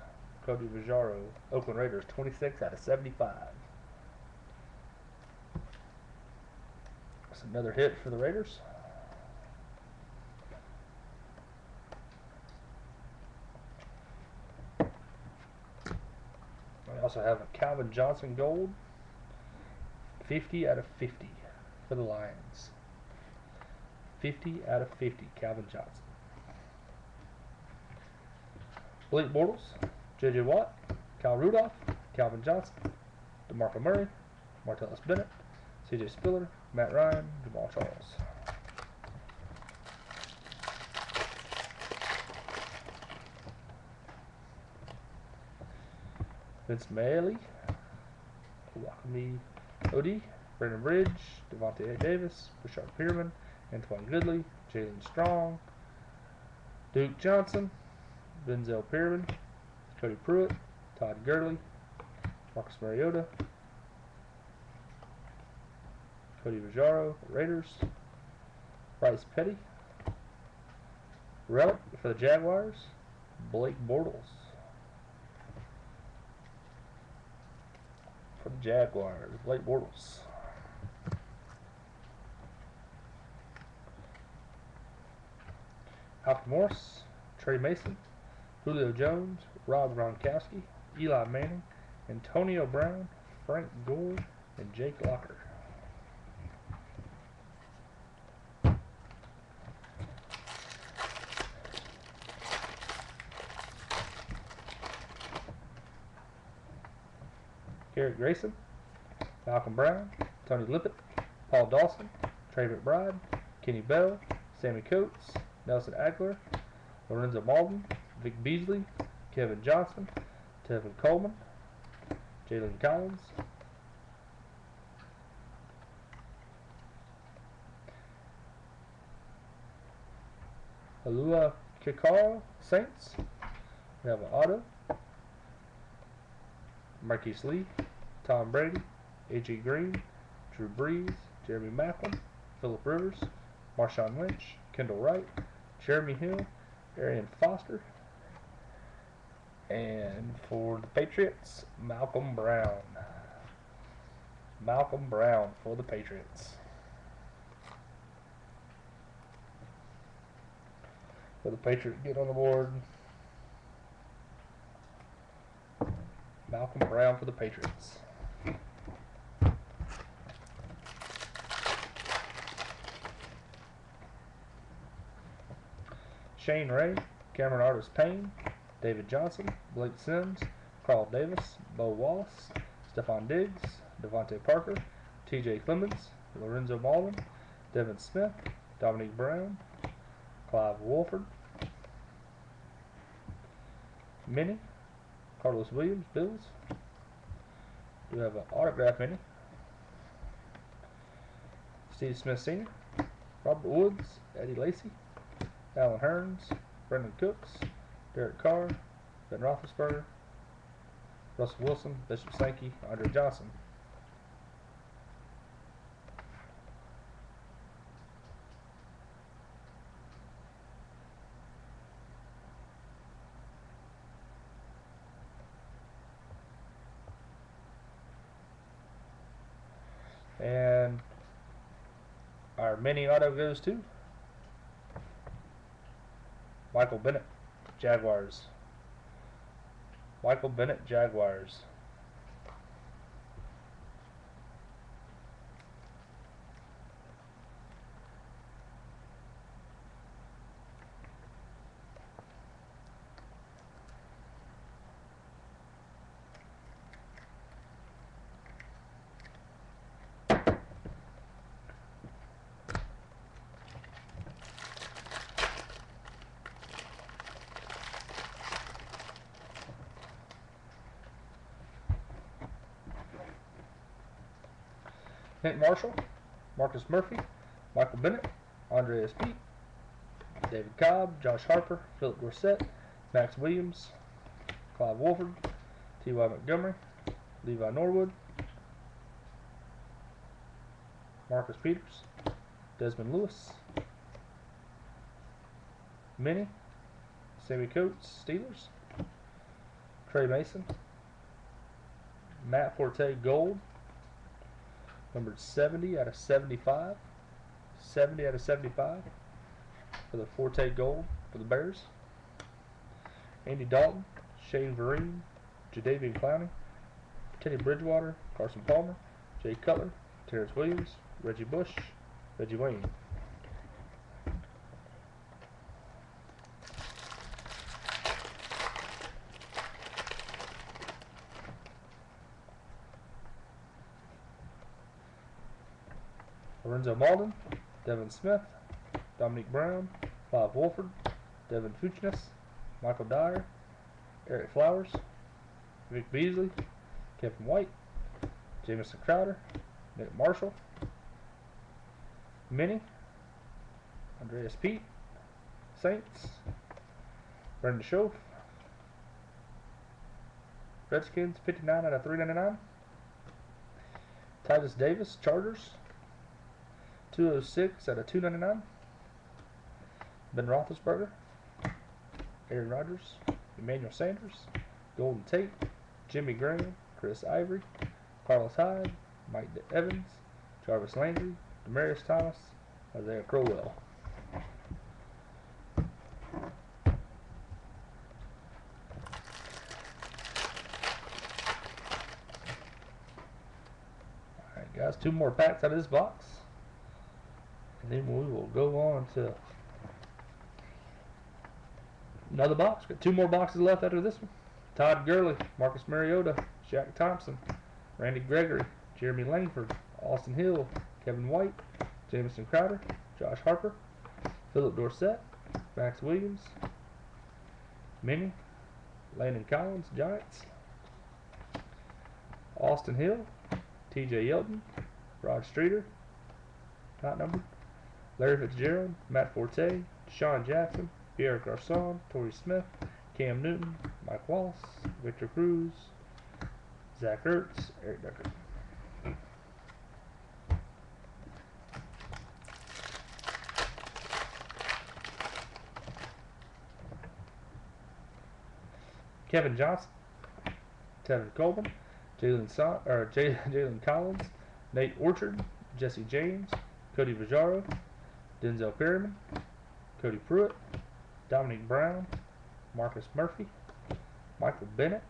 Cody Vajaro, Oakland Raiders, 26 out of 75. That's another hit for the Raiders. We also have a Calvin Johnson gold, 50 out of 50 for the Lions. 50 out of 50, Calvin Johnson. Blake Bortles, J.J. Watt, Kyle Rudolph, Calvin Johnson, DeMarco Murray, Martellus Bennett, C.J. Spiller, Matt Ryan, Jamal Charles. Vince Mailey, Wakami Odie, Brandon Bridge, Devontae Davis, Rashard Perriman, Antoine Goodley, Jalen Strong, Duke Johnson, Denzel Perriman, Cody Pruitt, Todd Gurley, Marcus Mariota, Cody Vajaro, Raiders, Bryce Petty, relic for the Jaguars, Blake Bortles. For the Jaguars, Blake Bortles. Alfred Morris, Trey Mason, Julio Jones, Rob Gronkowski, Eli Manning, Antonio Brown, Frank Gore, and Jake Locker. Garrett Grayson, Malcolm Brown, Tony Lippett, Paul Dawson, Trey McBride, Kenny Bell, Sammy Coates, Nelson Aguilar, Lorenzo Malden, Vic Beasley, Kevin Johnson, Tevin Coleman, Jalen Collins, Alua Kikaro, Saints. We have an auto. Marquise Lee, Tom Brady, A.J. Green, Drew Brees, Jeremy Maclin, Phillip Rivers, Marshawn Lynch, Kendall Wright, Jeremy Hill, Arian Foster, and for the Patriots, Malcolm Brown. Malcolm Brown for the Patriots. For the Patriots, get on the board. Malcolm Brown for the Patriots. Shane Ray, Cameron Artis-Payne, David Johnson, Blake Sims, Carl Davis, Bo Wallace, Stephon Diggs, Devontae Parker, T.J. Clemens, Lorenzo Malden, Devin Smith, Dominique Brown, Clive Wolford, Minnie, Carlos Williams, Bills. We have an autograph Minnie. Steve Smith Sr., Robert Woods, Eddie Lacy, Alan Hearns, Brendan Cooks, Derek Carr, Ben Roethlisberger, Russell Wilson, Bishop Sankey, Andre Johnson. And our mini auto goes to Michael Bennett, Jaguars. Michael Bennett, Jaguars. Hint Marshall, Marcus Murphy, Michael Bennett, Andreas Pete, David Cobb, Josh Harper, Philip Dorsett, Max Williams, Clive Wolford, T.Y. Montgomery, Levi Norwood, Marcus Peters, Desmond Lewis, Minnie, Sammy Coates, Steelers, Trey Mason, Matt Forte Gold, numbered 70 out of 75. 70 out of 75 for the Forte Gold for the Bears. Andy Dalton, Shane Vereen, Jadeveon Clowney, Teddy Bridgewater, Carson Palmer, Jay Cutler, Terrence Williams, Reggie Bush, Reggie Wayne. Lorenzo Malden, Devin Smith, Dominique Brown, Clive Wolford, Devin Fuchnes, Michael Dyer, Eric Flowers, Vic Beasley, Kevin White, Jamison Crowder, Nick Marshall, Minnie, Andreas Pete, Saints, Brendan Schoaf, Redskins 59 out of 399, Titus Davis, Chargers 206 out of 299, Ben Roethlisberger, Aaron Rodgers, Emmanuel Sanders, Golden Tate, Jimmy Graham, Chris Ivory, Carlos Hyde, Mike Evans, Jarvis Landry, Demarius Thomas, Isaiah Crowell. Alright guys, 2 more packs out of this box. And then we will go on to another box. Got 2 more boxes left after this one. Todd Gurley, Marcus Mariota, Shaq Thompson, Randy Gregory, Jeremy Langford, Austin Hill, Kevin White, Jamison Crowder, Josh Harper, Philip Dorsett, Max Williams, Minnie, Landon Collins, Giants, Austin Hill, TJ Yeldon, Rod Streeter, not numbered, Larry Fitzgerald, Matt Forte, Deshaun Jackson, Pierre Garcon, Torrey Smith, Cam Newton, Mike Wallace, Victor Cruz, Zach Ertz, Eric Decker. Kevin Johnson, Tevin Coleman, Jalen Collins, Nate Orchard, Jesse James, Cody Vajaro, Denzel Perryman, Cody Pruitt, Dominique Brown, Marcus Murphy, Michael Bennett,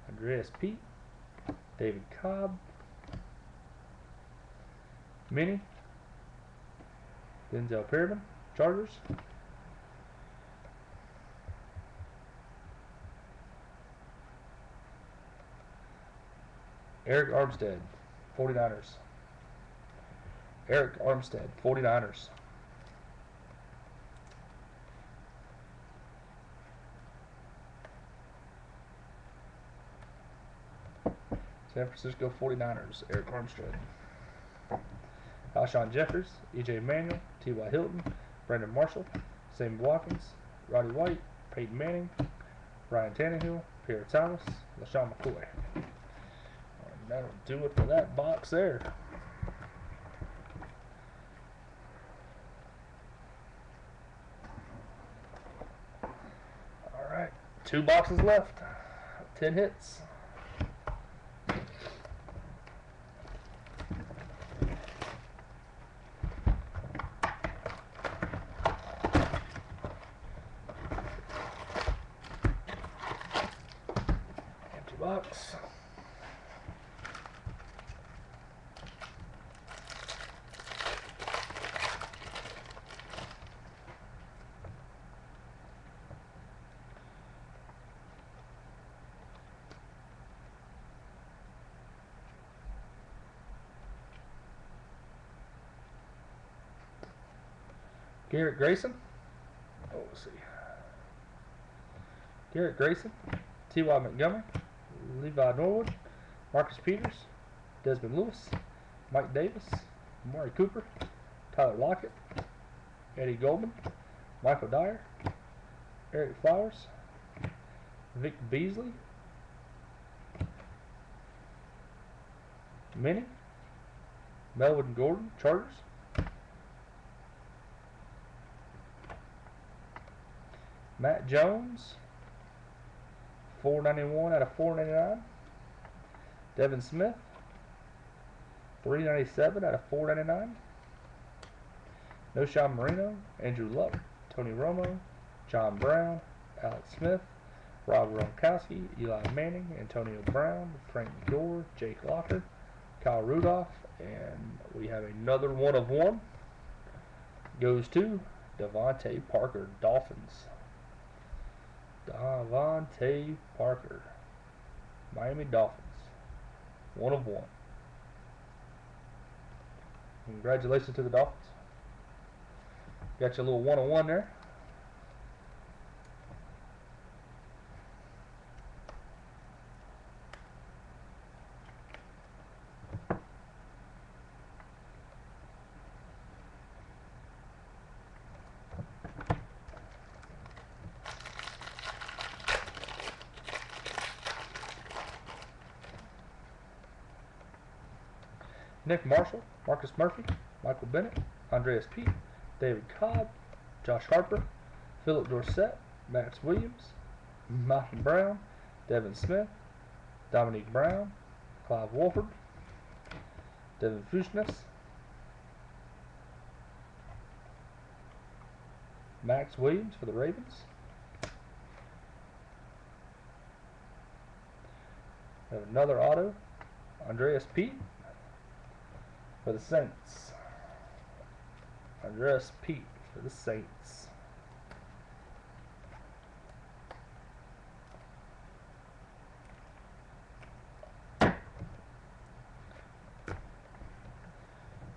Andreas Pete, David Cobb, Minnie, Denzel Perryman, Chargers, Eric Armstead, 49ers. Eric Armstead, 49ers. San Francisco 49ers, Eric Armstead. Alshon Jeffers, E.J. Manuel, T.Y. Hilton, Brandon Marshall, Sam Watkins, Roddy White, Peyton Manning, Ryan Tannehill, Pierre Thomas, LaShawn McCoy. And that'll do it for that box there. Alright, 2 boxes left. 10 hits. Empty box. Garrett Grayson. Oh, let's see. Garrett Grayson, T.Y. Montgomery, Levi Norwood, Marcus Peters, Desmond Lewis, Mike Davis, Amari Cooper, Tyler Lockett, Eddie Goldman, Michael Dyer, Eric Flowers, Vic Beasley, Minnie, Melvin Gordon, Chargers, Matt Jones, 491 out of 499, Devin Smith, 397 out of 499, Noshawn Marino, Andrew Luck, Tony Romo, John Brown, Alex Smith, Rob Gronkowski, Eli Manning, Antonio Brown, Frank Gore, Jake Locker, Kyle Rudolph, and we have another one of one. Goes to Devontae Parker, Dolphins. Devontae Parker, Miami Dolphins. One of one. Congratulations to the Dolphins. Got you a little one-on-one there. Nick Marshall, Marcus Murphy, Michael Bennett, Andreas Pete, David Cobb, Josh Harper, Philip Dorsett, Max Williams, Malcolm Brown, Devin Smith, Dominique Brown, Clive Wolford, Devin Fushnes, Max Williams for the Ravens. We have another auto, Andreas Pete for the Saints. Andreas Pete for the Saints.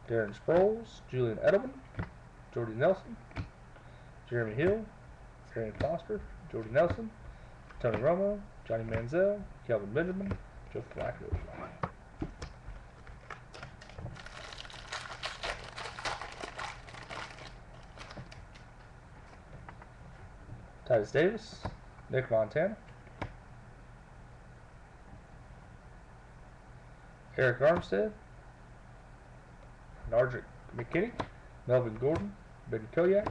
Darren Sproles, Julian Edelman, Jordy Nelson, Jeremy Hill, Arian Foster, Jordy Nelson, Tony Romo, Johnny Manziel, Kelvin Benjamin, Joe Flacco. Titus Davis, Nick Montana, Eric Armstead, Nardrick McKinney, Melvin Gordon, Ben Koyak,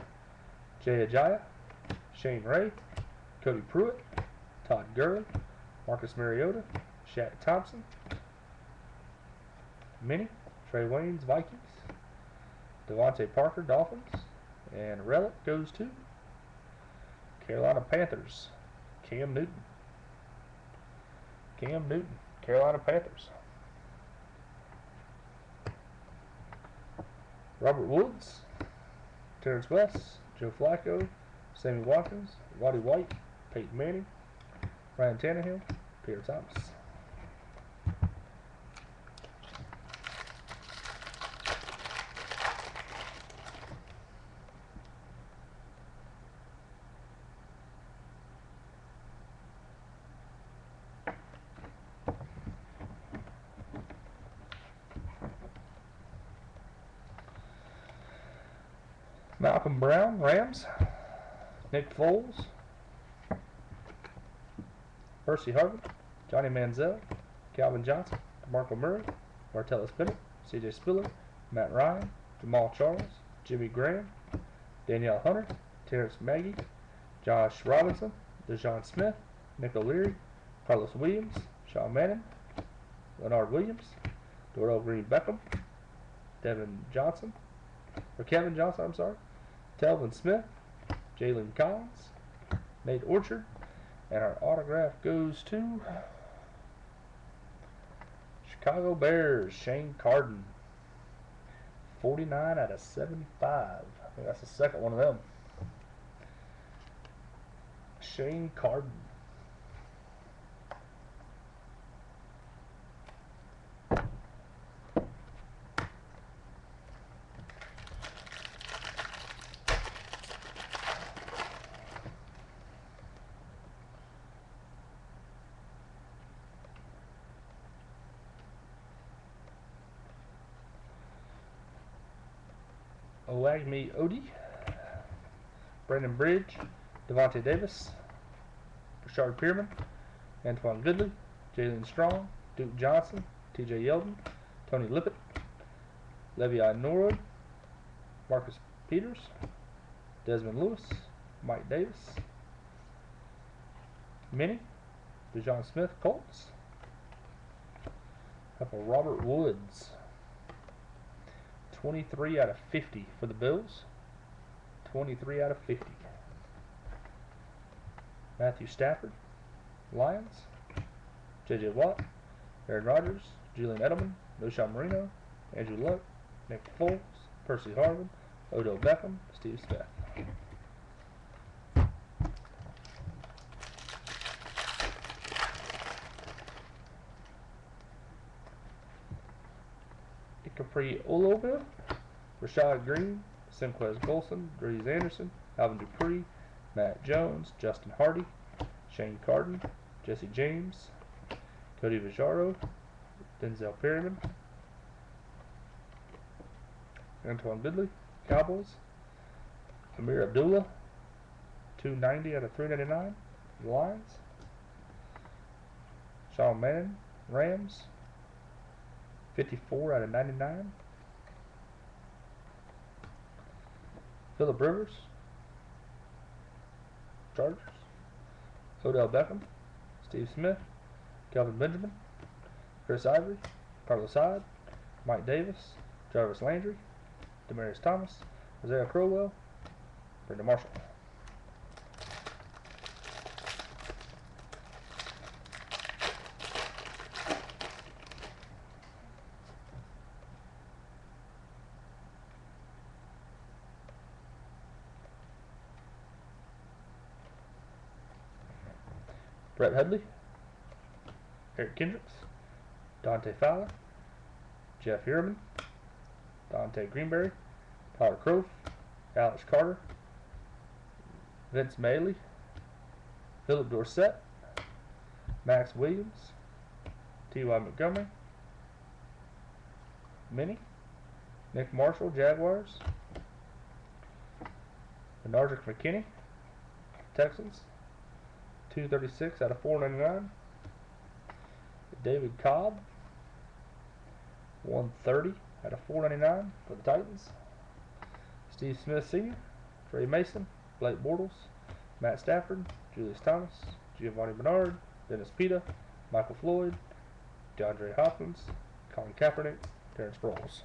Jay Ajayi, Shane Ray, Cody Pruitt, Todd Gurley, Marcus Mariota, Shaq Thompson, Minnie, Trey Waynes, Vikings, Devontae Parker, Dolphins, and relic goes to Carolina Panthers, Cam Newton. Cam Newton, Carolina Panthers. Robert Woods, Terrence West, Joe Flacco, Sammy Watkins, Roddy White, Peyton Manning, Ryan Tannehill, Peter Thomas. Malcolm Brown, Rams, Nick Foles, Percy Harvin, Johnny Manziel, Calvin Johnson, DeMarco Murray, Martellus Bennett, C.J. Spiller, Matt Ryan, Jamal Charles, Jimmy Graham, Danielle Hunter, Terrence Maggie, Josh Robinson, DeJohn Smith, Nick O'Leary, Carlos Williams, Sean Manning, Leonard Williams, Dordell Green Beckham, Kevin Johnson, Telvin Smith, Jalen Collins, Nate Orchard, and our autograph goes to Chicago Bears, Shane Carden. 49 out of 75. I think that's the second one of them. Shane Carden. Wagme Odie, Brandon Bridge, Devontae Davis, Rashard Pierman, Antoine Goodley, Jalen Strong, Duke Johnson, TJ Yeldon, Tony Lippett, Le'Veon Norwood, Marcus Peters, Desmond Lewis, Mike Davis, Minnie, DeJohn Smith, Colts. Have a Robert Woods, 23 out of 50 for the Bills. 23 out of 50. Matthew Stafford, Lions. J.J. Watt, Aaron Rodgers, Julian Edelman, Noshawn Marino, Andrew Luck, Nick Foles, Percy Harvin, Odell Beckham, Steve Smith. Capri Oloville, Rashad Green, Simquez Golson, Drees Anderson, Alvin Dupree, Matt Jones, Justin Hardy, Shane Carden, Jesse James, Cody Vajaro, Denzel Perryman, Antoine Goodley, Cowboys, Amir Abdullah, 290 out of 399, Lions, Sean Manning, Rams, 54 out of 99. Phillip Rivers, Chargers. Odell Beckham, Steve Smith, Kelvin Benjamin, Chris Ivory, Carlos Hyde, Mike Davis, Jarvis Landry, Demaryius Thomas, Isaiah Crowell, Brandon Marshall. Brett Headley, Eric Kendricks, Dante Fowler, Jeff Heuerman, Dante Greenberry, Tyler Croft, Alex Carter, Vince Maley, Philip Dorsett, Max Williams, T.Y. Montgomery, Minnie, Nick Marshall, Jaguars, Benardrick McKinney, Texans, 236 out of 499. David Cobb, 130 out of 499 for the Titans. Steve Smith Sr., Trey Mason, Blake Bortles, Matt Stafford, Julius Thomas, Giovanni Bernard, Dennis Pita, Michael Floyd, DeAndre Hopkins, Colin Kaepernick, Terrence Sproles.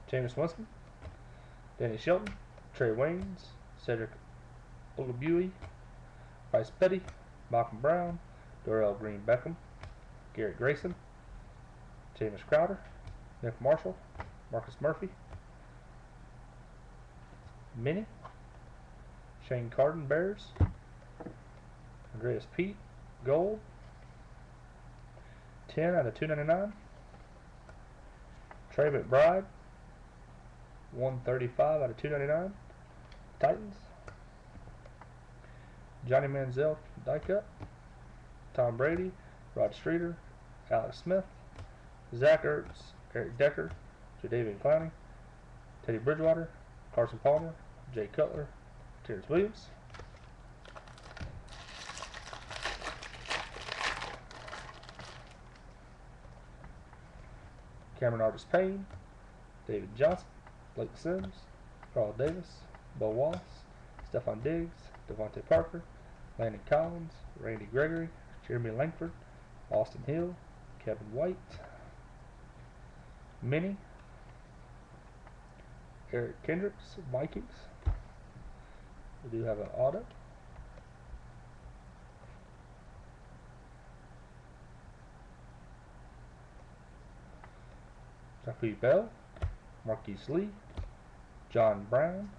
James Winston, Danny Shelton, Trey Waynes, Cedric Ogbuehi, Bryce Petty, Malcolm Brown, Darrell Green Beckham, Garrett Grayson, James Crowder, Nick Marshall, Marcus Murphy, Minnie, Shane Carden, Bears, Andreas Pete, Gold, 10 out of 299, Trey McBride, 135 out of 299, Titans, Johnny Manziel, die cut, Tom Brady, Rod Streeter, Alex Smith, Zach Ertz, Eric Decker, Jadeveon Clowney, Teddy Bridgewater, Carson Palmer, Jay Cutler, Terrence Williams. Cameron Artis-Payne, David Johnson, Blake Sims, Carl Davis, Bo Wallace, Stephon Diggs, Devontae Parker, Landon Collins, Randy Gregory, Jeremy Langford, Austin Hill, Kevin White, Minnie, Eric Kendricks, Vikings. We do have an auto. Shaquille Bell, Marquise Lee, John Brown,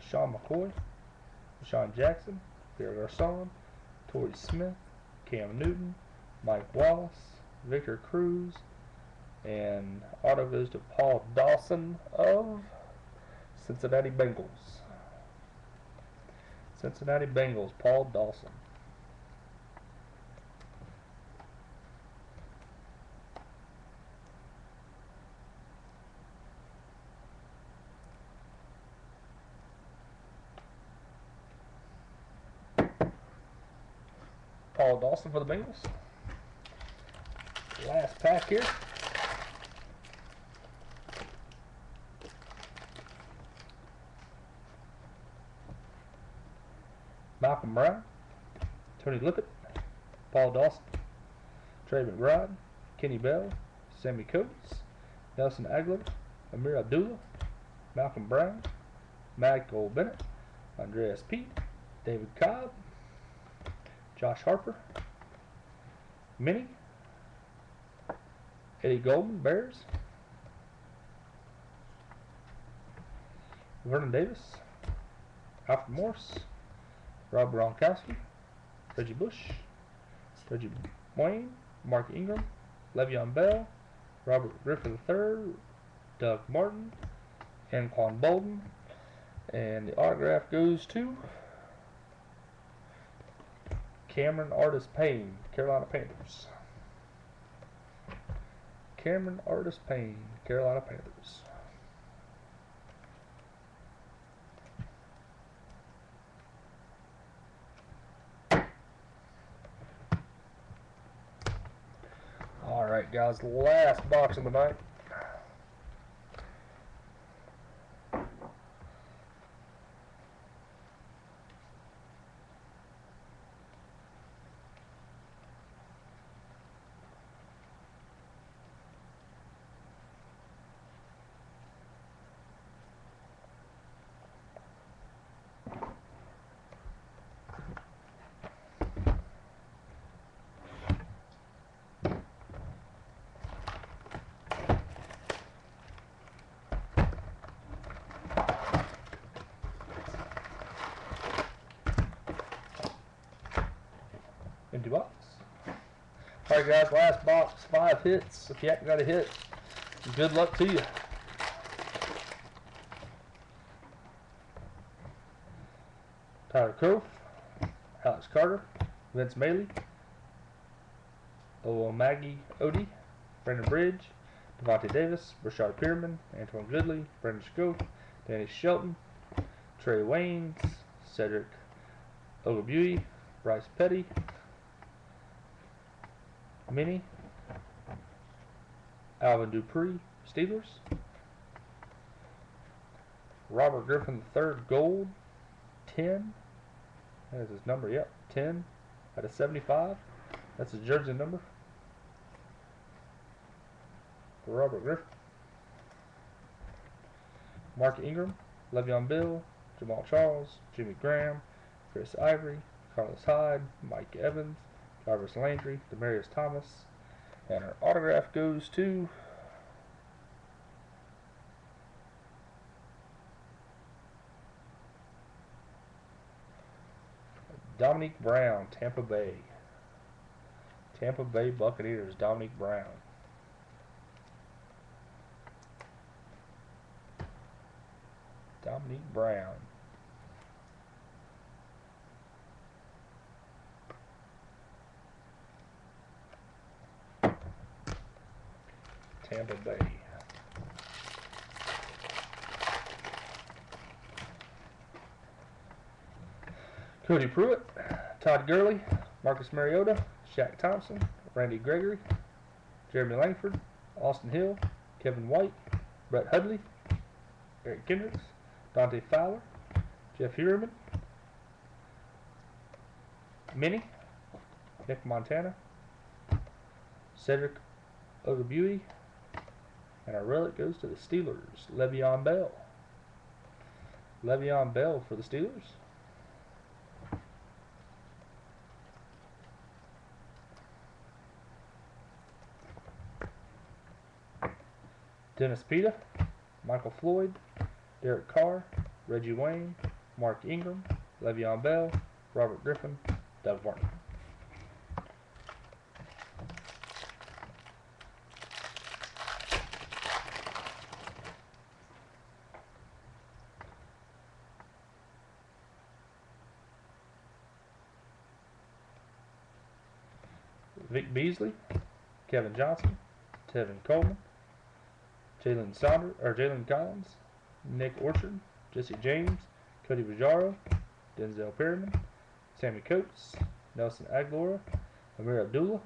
Sean McCoy, Deshaun Jackson, Pierre Garcon, Torrey Smith, Cam Newton, Mike Wallace, Victor Cruz, and auto goes to Paul Dawson of Cincinnati Bengals. Cincinnati Bengals, Paul Dawson. Paul Dawson for the Bengals. Last pack here. Malcolm Brown, Tony Lippett, Paul Dawson, Trey McBride, Kenny Bell, Sammy Coates, Nelson Aguilar, Amir Abdullah, Malcolm Brown, Michael Bennett, Andreas Pete, David Cobb, Josh Harper, Minnie, Eddie Goldman, Bears, Vernon Davis, Alfred Morris, Rob Gronkowski, Reggie Bush, Reggie Wayne, Mark Ingram, Le'Veon Bell, Robert Griffin III, Doug Martin, Anquan Bolden, and the autograph goes to Cameron Artis Payne, Carolina Panthers. Cameron Artis Payne, Carolina Panthers. Alright guys, last box of the night. Empty box. Alright guys, last box, 5 hits. If you haven't got a hit, good luck to you. Tyler Croft, Alex Carter, Vince Maley, Maggie Odie, Brandon Bridge, Devontae Davis, Rashard Perriman, Antoine Goodley, Brendan Scope, Danny Shelton, Trey Waynes, Cedric Ogbuehi, Bryce Petty, Minnie, Alvin Dupree, Steelers, Robert Griffin III, gold, 10. That is his number, yep, 10 out of 75. That's his jersey number for Robert Griffin. Mark Ingram, Le'Veon Bell, Jamal Charles, Jimmy Graham, Chris Ivory, Carlos Hyde, Mike Evans, Jarvis Landry, Demaryius Thomas, and our autograph goes to Dominique Brown, Tampa Bay. Tampa Bay Buccaneers, Dominique Brown. Dominique Brown. Tampa Bay. Cody Pruitt, Todd Gurley, Marcus Mariota, Shaq Thompson, Randy Gregory, Jeremy Langford, Austin Hill, Kevin White, Brett Hundley, Eric Kendricks, Dante Fowler, Jeff Heuerman, Minnie, Nick Montana, Cedric Ogbuehi, and our relic goes to the Steelers, Le'Veon Bell. Le'Veon Bell for the Steelers. Dennis Pita, Michael Floyd, Derek Carr, Reggie Wayne, Mark Ingram, Le'Veon Bell, Robert Griffin, Doug Martin. Vic Beasley, Kevin Johnson, Tevin Coleman, Jalen Collins, Nick Orchard, Jesse James, Cody Vajaro, Denzel Perryman, Sammy Coates, Nelson Aguilera, Amir Abdullah,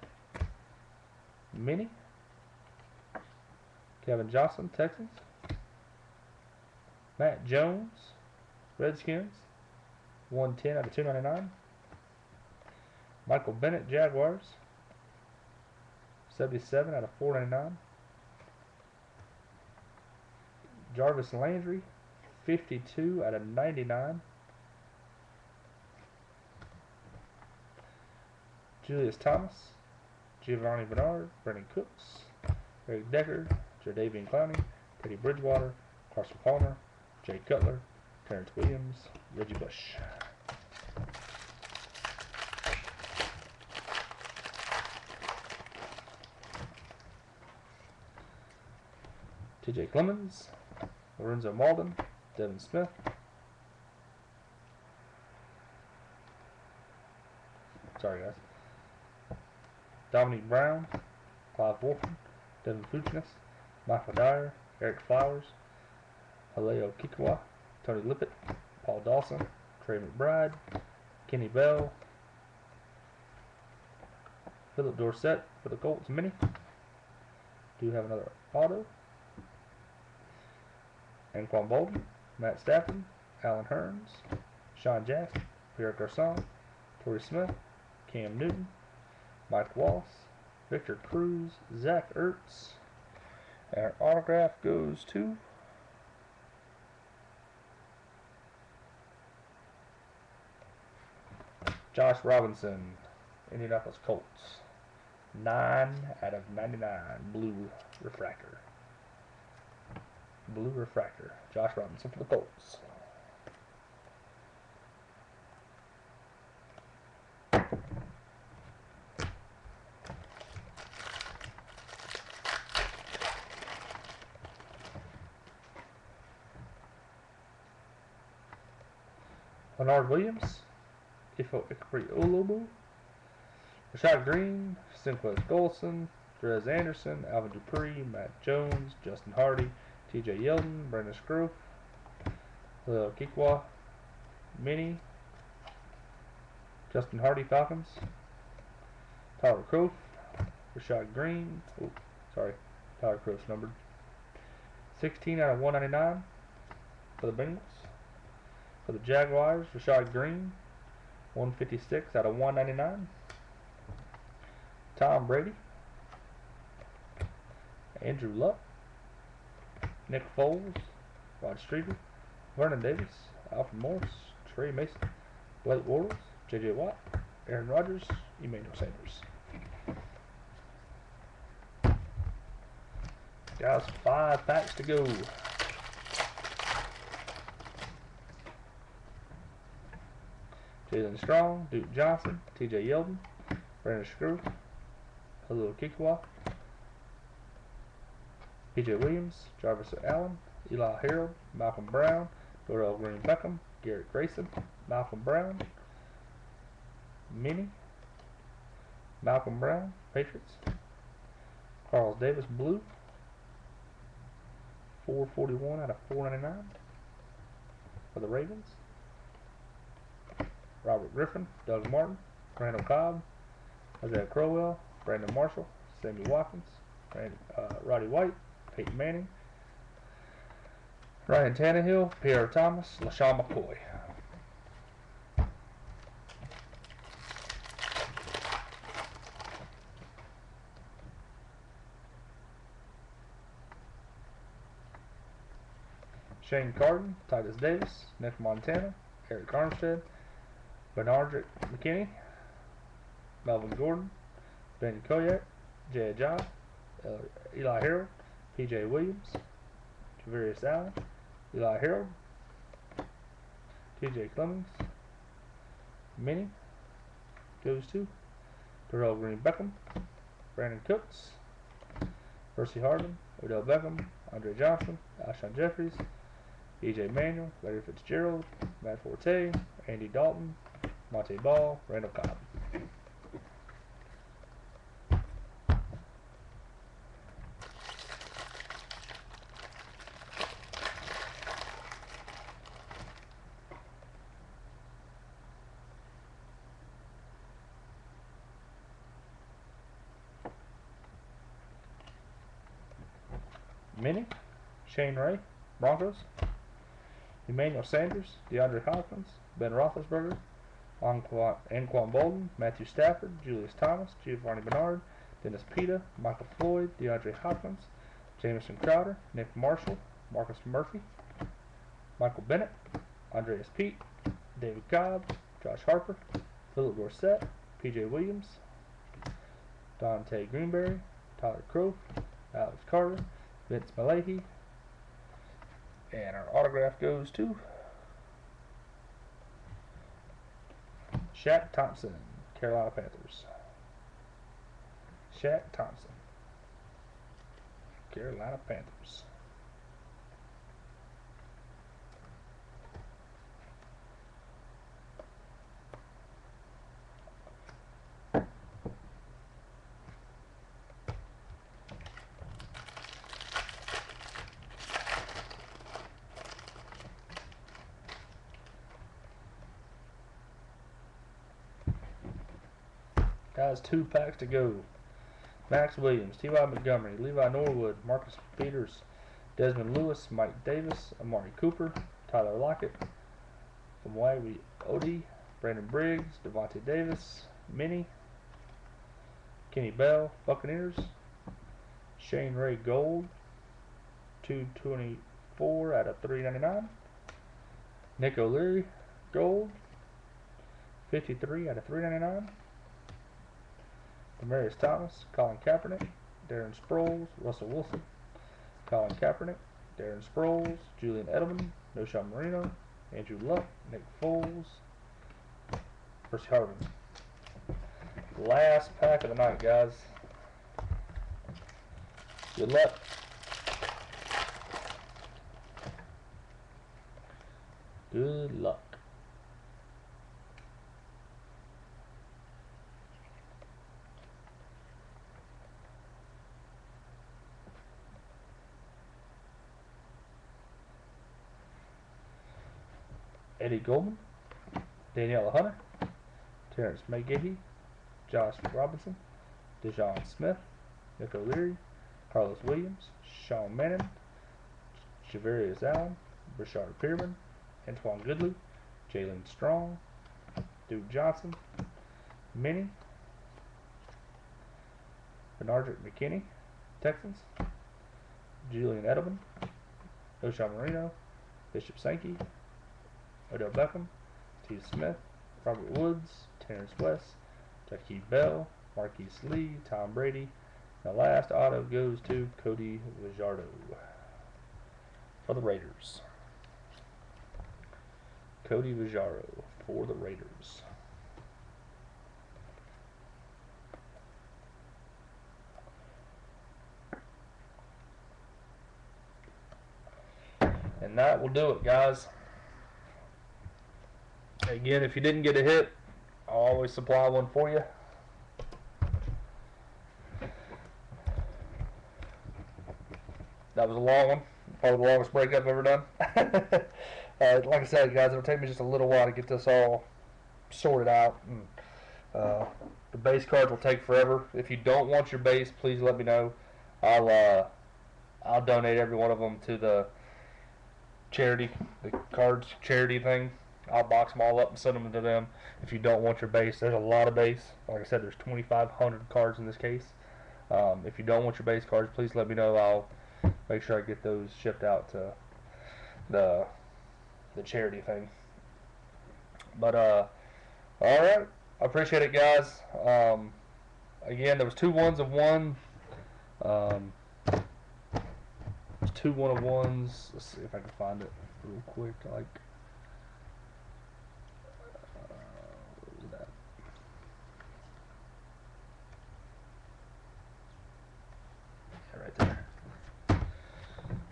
Minnie, Kevin Johnson, Texans, Matt Jones, Redskins, 110 out of 299. Michael Bennett, Jaguars, 77 out of 499. Jarvis Landry, 52 out of 99. Julius Thomas, Giovanni Bernard, Brendan Cooks, Eric Decker, Jadavian Clowney, Teddy Bridgewater, Carson Palmer, Jay Cutler, Terrence Williams, Reggie Bush. TJ Clemens, Lorenzo Malden, Devin Smith, sorry guys, Dominique Brown, Clive Wolfen, Devin Fuchnes, Michael Dyer, Eric Flowers, Haleo Kikwa, Tony Lippett, Paul Dawson, Trey McBride, Kenny Bell, Philip Dorsett for the Colts Mini. Do have another auto. Anquan Bolden, Matt Stafford, Alan Hearns, Sean Jackson, Pierre Garcon, Torrey Smith, Cam Newton, Mike Wallace, Victor Cruz, Zach Ertz. And our autograph goes to Josh Robinson, Indianapolis Colts. 9 out of 99, blue refractor. Blue refractor. Josh Robinson for the Colts. Leonard Williams, Ifo Ikpri Olobu, Rashad Green, Simquez Golson, Drez Anderson, Alvin Dupree, Matt Jones, Justin Hardy, TJ Yeldon, Brandon Scroope, Lil Kikwa, Minnie, Justin Hardy Falcons, Tyler Croft, Rashad Green, Tyler Croft's numbered, 16 out of 199 for the Bengals. For the Jaguars, Rashad Green, 156 out of 199. Tom Brady, Andrew Luck, Nick Foles, Rod Streeter, Vernon Davis, Alfred Morris, Trey Mason, Blake Bortles, J.J. Watt, Aaron Rodgers, Emmanuel Sanders. Guys, 5 packs to go. Jalen Strong, Duke Johnson, TJ Yeldon, Brandon Scroope, Halil Kikwa, PJ Williams, Jarvis Allen, Eli Harold, Malcolm Brown, Dorell Green Beckham, Garrett Grayson, Malcolm Brown, Minnie, Malcolm Brown, Patriots, Carlos Davis, blue, 441 out of 499 for the Ravens. Robert Griffin, Doug Martin, Randall Cobb, Isaiah Crowell, Brandon Marshall, Sammy Watkins, Roddy White, Peyton Manning, Ryan Tannehill, Pierre Thomas, LaShawn McCoy. Shane Carden, Titus Davis, Nick Montana, Eric Armstead, Bernard McKinney, Melvin Gordon, Ben Koyak, Jay Ajay, Eli Harold, PJ Williams, Javarius Allen, Eli Harold, TJ Clemens, Minnie, goes to Darrell Green Beckham, Brandon Cooks, Percy Harvin, Odell Beckham, Andre Johnson, Alshon Jeffries, EJ Manuel, Larry Fitzgerald, Matt Forte, Andy Dalton, Monte Ball, Randall Cobb. Minnie, Shane Ray, Broncos. Emmanuel Sanders, DeAndre Hopkins, Ben Roethlisberger, Anquan Bolden, Matthew Stafford, Julius Thomas, Giovanni Bernard, Dennis Pita, Michael Floyd, DeAndre Hopkins, Jamison Crowder, Nick Marshall, Marcus Murphy, Michael Bennett, Andreas Pete, David Cobb, Josh Harper, Philip Dorsett, P.J. Williams, Dante Greenberry, Tyler Croft, Alex Carter, Vince Malahi, and our autograph goes to Shaq Thompson, Carolina Panthers. Shaq Thompson, Carolina Panthers. Guys, 2 packs to go. Max Williams, T.Y. Montgomery, Levi Norwood, Marcus Peters, Desmond Lewis, Mike Davis, Amari Cooper, Tyler Lockett, from Wagby Odie, Brandon Briggs, Devontae Davis, Minnie, Kenny Bell, Buccaneers, Shane Ray Gold, 224 out of 399, Nick O'Leary Gold, 53 out of 399, Demarius Thomas, Colin Kaepernick, Darren Sproles, Russell Wilson, Colin Kaepernick, Darren Sproles, Julian Edelman, Noshawn Marino, Andrew Luck, Nick Foles, Percy Harvin. Last pack of the night, guys. Good luck. Good luck. Eddie Goldman, Daniela Hunter, Terrence McGahee, Josh Robinson, Dejon Smith, Nick O'Leary, Carlos Williams, Sean Mannon, Javarius Allen, Brashard Pearman, Antoine Goodley, Jalen Strong, Duke Johnson, Minnie, Bernardrick McKinney, Texans, Julian Edelman, Noshawn Marino, Bishop Sankey, Odell Beckham, Steve Smith, Robert Woods, Terrence West, Jakeem Bell, Marquise Lee, Tom Brady. The last auto goes to Cody Fajardo for the Raiders. Cody Fajardo for the Raiders. And that will do it, guys. Again, if you didn't get a hit, I'll always supply one for you. That was a long one. Probably the longest break I've ever done. Like I said, guys, it'll take me just a little while to get this all sorted out. And, the base cards will take forever. If you don't want your base, please let me know. I'll donate every one of them to the charity, the cards charity thing. I'll box them all up and send them to them. If you don't want your base, there's a lot of base. Like I said, there's 2,500 cards in this case. If you don't want your base cards, please let me know. I'll make sure I get those shipped out to the charity thing. But all right, I appreciate it, guys. Again, there was 2 ones of one. There's 2 one of ones. Let's see if I can find it real quick. Like. Right there.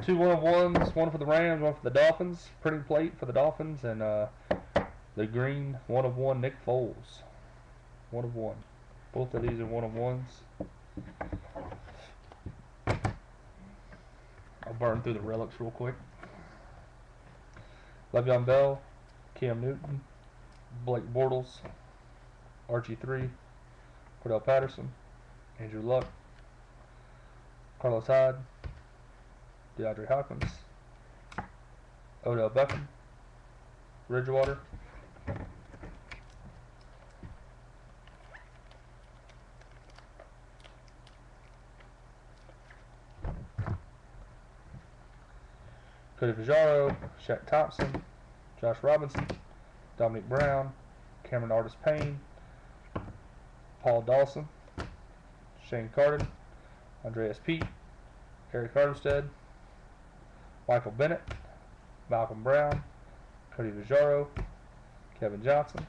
2 one of ones, one for the Rams, one for the Dolphins. Printing plate for the Dolphins, and the green 1 of 1 Nick Foles. 1 of 1. Both of these are 1 of 1s. I'll burn through the relics real quick. Le'Veon Bell, Cam Newton, Blake Bortles, Archie 3, Cordell Patterson, Andrew Luck, Carlos Hyde, DeAndre Hopkins, Odell Beckham, Bridgewater, Cody Fajardo, Shaq Thompson, Josh Robinson, Dominic Brown, Cameron Artis-Payne, Paul Dawson, Shane Carden, Andreas Pete, Eric Armstead, Michael Bennett, Malcolm Brown, Cody Fajardo, Kevin Johnson,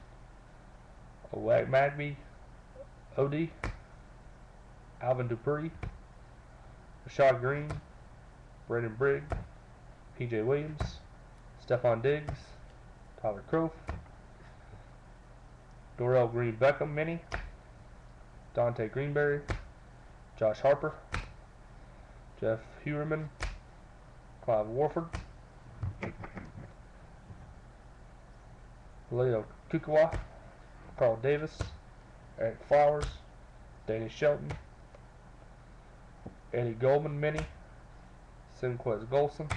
Owag Magby, Odie, Alvin Dupree, Rashad Green, Brandon Brigg, PJ Williams, Stephon Diggs, Tyler Croft, Dorrell Green Beckham Mini, Dante Greenberry, Josh Harper, Jeff Heuerman, Clive Warford, Leo Kukawa, Carl Davis, Eric Flowers, Danny Shelton, Eddie Goldman Mini, Simquez Golson,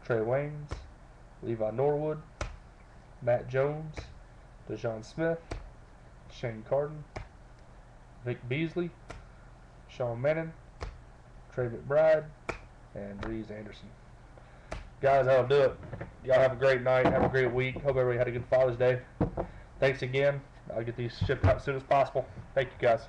Trey Waynes, Levi Norwood, Matt Jones, DeJohn Smith, Shane Carden, Vic Beasley, Sean Menon, Trey McBride, and Reeves Anderson. Guys, that'll do it. Y'all have a great night. Have a great week. Hope everybody had a good Father's Day. Thanks again. I'll get these shipped out as soon as possible. Thank you, guys.